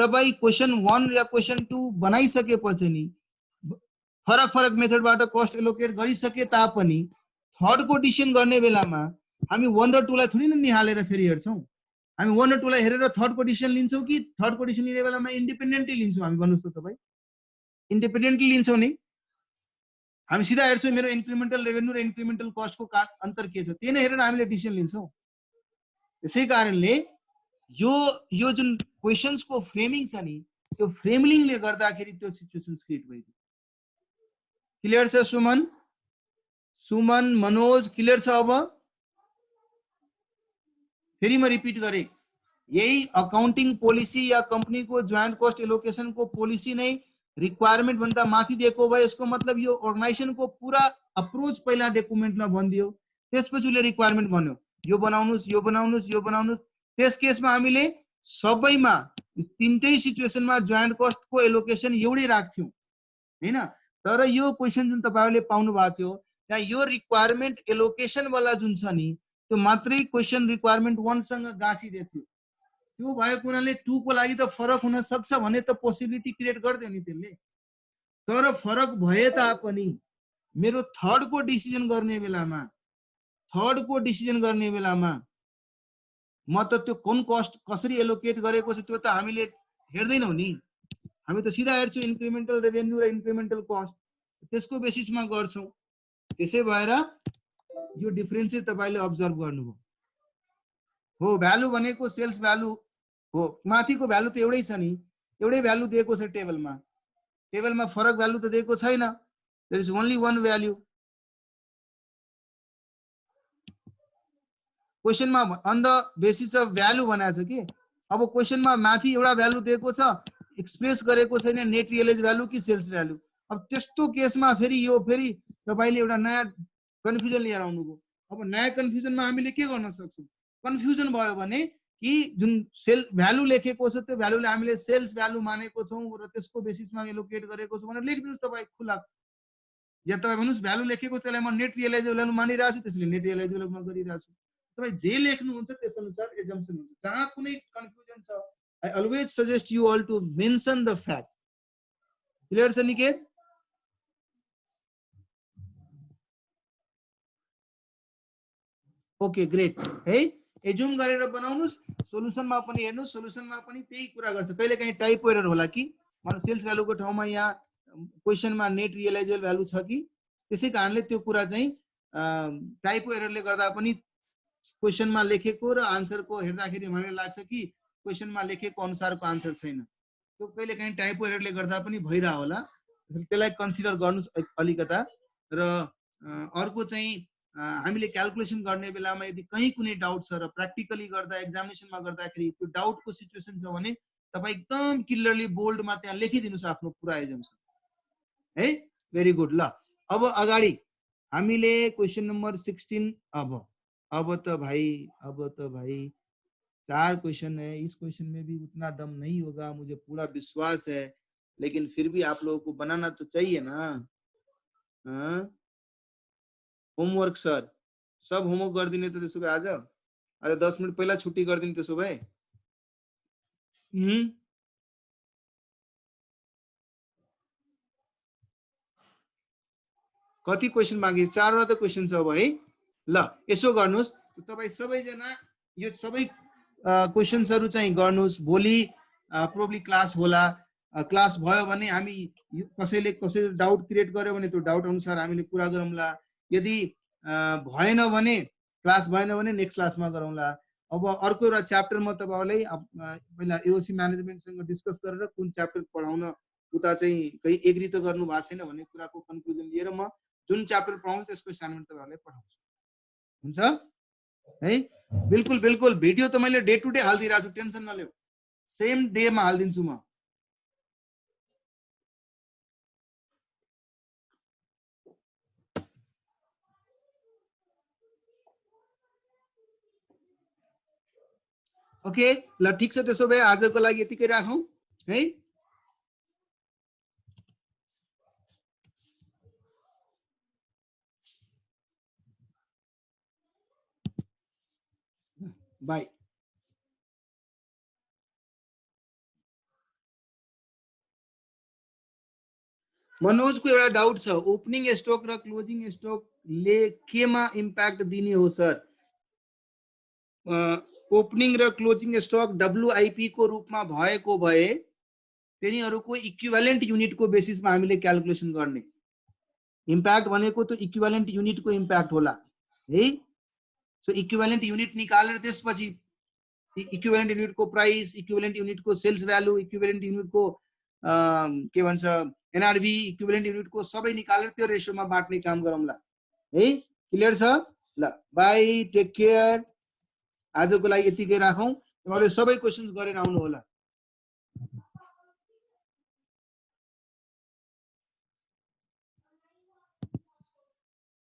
तपाई क्वेशन 1 या क्वेशन 2 बनाइसकेपछि नि फरक फरक मेथडबाट कस्ट एलोकेट गरिसके तापनि थर्ड को डिसिजन गर्ने बेलामा हामी 1 र 2 लाई थोरै न निहालेर फेरि हेर्छौं। हामी 1 र 2 लाई हेरेर थर्ड को डिसिजन लिन्छौं कि थर्ड को डिसिजन लिने बेलामा इन्डिपेन्डेन्टली लिन्छौं? हामी भन्नुस् त तपाई इन्डिपेन्डेन्टली लिन्छौं नि? हामी सिधा हेर्छौं मेरो इन्क्रिमेन्टल रेभेन्यू र इन्क्रिमेन्टल कस्ट को अन्तर के छ, त्यही नै हेरेर हामीले डिसिजन लिन्छौं। त्यसै कारणले यो जुन क्वेशन्स को फ्रेमिङ छ नि त्यो फ्रेमिङले गर्दाखेरि त्यो सिचुएसन्स क्रिएट भइदियो। क्लियर छ सुमन? सुमन मनोज क्लियर छ? अब फेरि म रिपिट गरेँ, यही अकाउन्टिङ पोलिसी या कंपनीको जोइन्ट कस्ट एलोकेसनको पोलिसी नै रिक्वायरमेन्ट भन्दा माथि दिएको भए यसको मतलब यो अर्गनाइजेसनको पुरा अप्रोच पहिला डकुमेन्टमा भनिदियो, त्यसपछि उसले रिक्वायरमेन्ट भन्यो यो बनाउनुस् यो बनाउनुस् यो बनाउनुस्। त्यस केसमा हामीले सबैमा तीनटै सिचुएसनमा जोइन्ट कस्टको एलोकेसन एउटै राख्थ्यौं हैन। तर यो क्वेशन जुन तपाईहरुले पाउनु भएको थियो त्यहाँ यो रिक्वायरमेन्ट एलोकेसन वाला जुन छ नि त्यो मात्रै क्वेशन रिक्वायरमेन्ट 1 सँग गाँसिदै थियो। त्यो भएको हुनाले 2 को लागि त फरक हुन सक्छ भने त पोसिबिलिटी क्रिएट गर्दै नि त्यसले। तर फरक भए तापनि मेरो थर्ड को डिसिजन गर्ने बेलामा म त त्यो कुन कस्ट कसरी एलोकेट गरेको छ त्यो त हामीले हेर्दैनौ नि, हामी त सिधा हेर्छौं इन्क्रिमेन्टल रेभेन्यू र इन्क्रिमेन्टल कस्ट, त्यसको बेसिसमा गर्छौं। त्यसै भएर यो डिफरेन्स चाहिँ तपाईले अब्जर्भ गर्नुभयो हो। भ्यालु भनेको सेल्स भ्यालु हो, माथिको भ्यालु त एउटै छ नि, एउटै भ्यालु दिएको छ टेबलमा, टेबलमा फरक भ्यालु त दिएको छैन, there is only one value. क्वेशनमा on the basis of value भनेको छ के। अब क्वेशनमा माथि एउटा भ्यालु दिएको छ, एक्सप्रेस गरेको छैन नेट रियलाइज भ्यालु कि सेल्स भ्यालु। अब त्यस्तो केसमा फेरि यो फेरि तपाईले एउटा नयाँ कन्फ्युजन लिएर आउनुभयो। अब नयाँ कन्फ्युजनमा हामीले के गर्न सक्छौं, कन्फ्युजन भयो भने कि जुन सेल भ्यालु लेखेको छ त्यो भ्यालुले हामीले सेल्स भ्यालु मानेको छौं र त्यसको बेसिसमा एलोकेट गरेको छौं भनेर लेखिदिनुस् तपाई खुला। या तपाई भन्नुस् भ्यालु लेखेको छ त्यसलाई म नेट रियलाइजेबल भ्यालु मानिरहेको छु त्यसले नेट रियलाइजेबल भ्यालु गरिरहेको छु। तपाई जे लेख्नुहुन्छ त्यसअनुसार एजम्पसन हुन्छ। जहाँ कुनै कन्फ्युजन छ I always suggest you all to mention the fact. Clear छ निकेत? ओके ग्रेट है। एज्युम गरेर बनाउनुस्, सोलुसनमा पनि हेर्नुस्, सोलुसनमा पनि त्यही कुरा गर्छ। कहिलेकाहीँ टाइपो एरर होला कि मतलब सेल्स भ्यालुको ठाउँमा यहाँ क्वेशनमा नेट रियलाइजेबल भ्यालु छ कि, त्यसै कारणले त्यो कुरा चाहिँ टाइपो एररले गर्दा पनि क्वेशनमा लेखेको र आन्सरको हेर्दाखेरि मलाई लाग्छ कि क्वेशनमा लेखेको अनुसारको आन्सर छैन। त्यो कहिलेकाहीँ टाइपो एररले गर्दा पनि भइरा होला, त्यसलाई कन्सिडर गर्नुस् अलिकता। र अर्को चाहिँ हामीले क्याल्कुलेसन गर्ने बेलामा यदि कहीँ कुनै डाउट छ र प्र्याक्टिकली गर्दा एक्जामिनेसनमा गर्दाखेरि त्यो डाउटको सिचुएसन छ भने तपाई एकदम क्लियरली बोल्डमा त्यहाँ लेखिदिनुस् आफ्नो पुरा एजम्पसन है। Very good. ल अब अगाडि हामीले क्वेशन नम्बर 16 अब तो भाई 4 क्वेश्चन है, इस क्वेश्चन में भी उतना दम नहीं होगा मुझे पूरा विश्वास है, लेकिन फिर भी आप लोगों को बनाना तो चाहिए ना। होमवर्क सर सब होमवर्क गरिदिने त त्यसो भए आज 10 मिनट पहिला छुट्टी गरिदिने त्यसो भए। कति क्वेशन बाँकी? 4 वटा क्वेशन छ अब है। ल यसो गर्नुस् तपाई सबैजना यो सबै क्वेशन्सहरु चाहिँ गर्नुस्। भोलि प्रोबब्ली क्लास होला, क्लास भयो भने हामी कसैले डाउट क्रिएट गर्यो भने त्यो डाउट अनुसार हामीले कुरा गरौँला। यदि भएन भने क्लास भएन भने नेक्स्ट क्लासमा गरौँला। अब अर्को एउटा च्याप्टर म तपाईहरुलाई पहिला एओसी म्यानेजमेन्टसँग डिस्कस गरेर कुन च्याप्टर पढाउन उता चाहिँ कही एग्री त गर्नु भएको छैन भन्ने कुराको कन्क्लुजन लिएर म जुन च्याप्टर पढाउँछु त्यसको असाइनमेन्ट तपाईहरुलाई पठाउँछु। हुन्छ है? बिल्कुल बिल्कुल। भिडियो त मैले डे टु डे हाल्दिरहेको छु, टेन्सन नलिऊ, सेम डे मा हाल्दिन्छु म। ओके ल ठीक छ, त्यसो भए आजको लागि यतिकै राखौं है। बाय। मनोज को एउटा डाउट छ, ओपनिङ स्टक र क्लोजिङ स्टक ले केमा इम्प्याक्ट दिने हो सर? ओपनिङ र क्लोजिङ स्टक डब्ल्युआईपी को रूपमा भएको भए तिनीहरुको इक्विभ्यालेन्ट युनिटको बेसिसमा हामीले क्याल्कुलेसन गर्ने। इम्प्याक्ट भनेको त इक्विभ्यालेन्ट युनिटको इम्प्याक्ट होला है। सो इक्विभ्यालेन्ट युनिट निकालेर त्यसपछि इक्विभ्यालेन्ट युनिटको प्राइस, इक्विभ्यालेन्ट युनिटको सेल्स भ्यालु, इक्विभ्यालेन्ट युनिटको के भन्छ एनआरभी, इक्विभ्यालेन्ट युनिटको सबै निकालेर त्यो रेशियोमा बाट्ने काम गरौँला है। क्लियर छ? ल बाई, टेक केयर। आजको लागि यतिकै राखौं। तिमीहरूले सबै क्वेशन्स गरेर आउनु होला।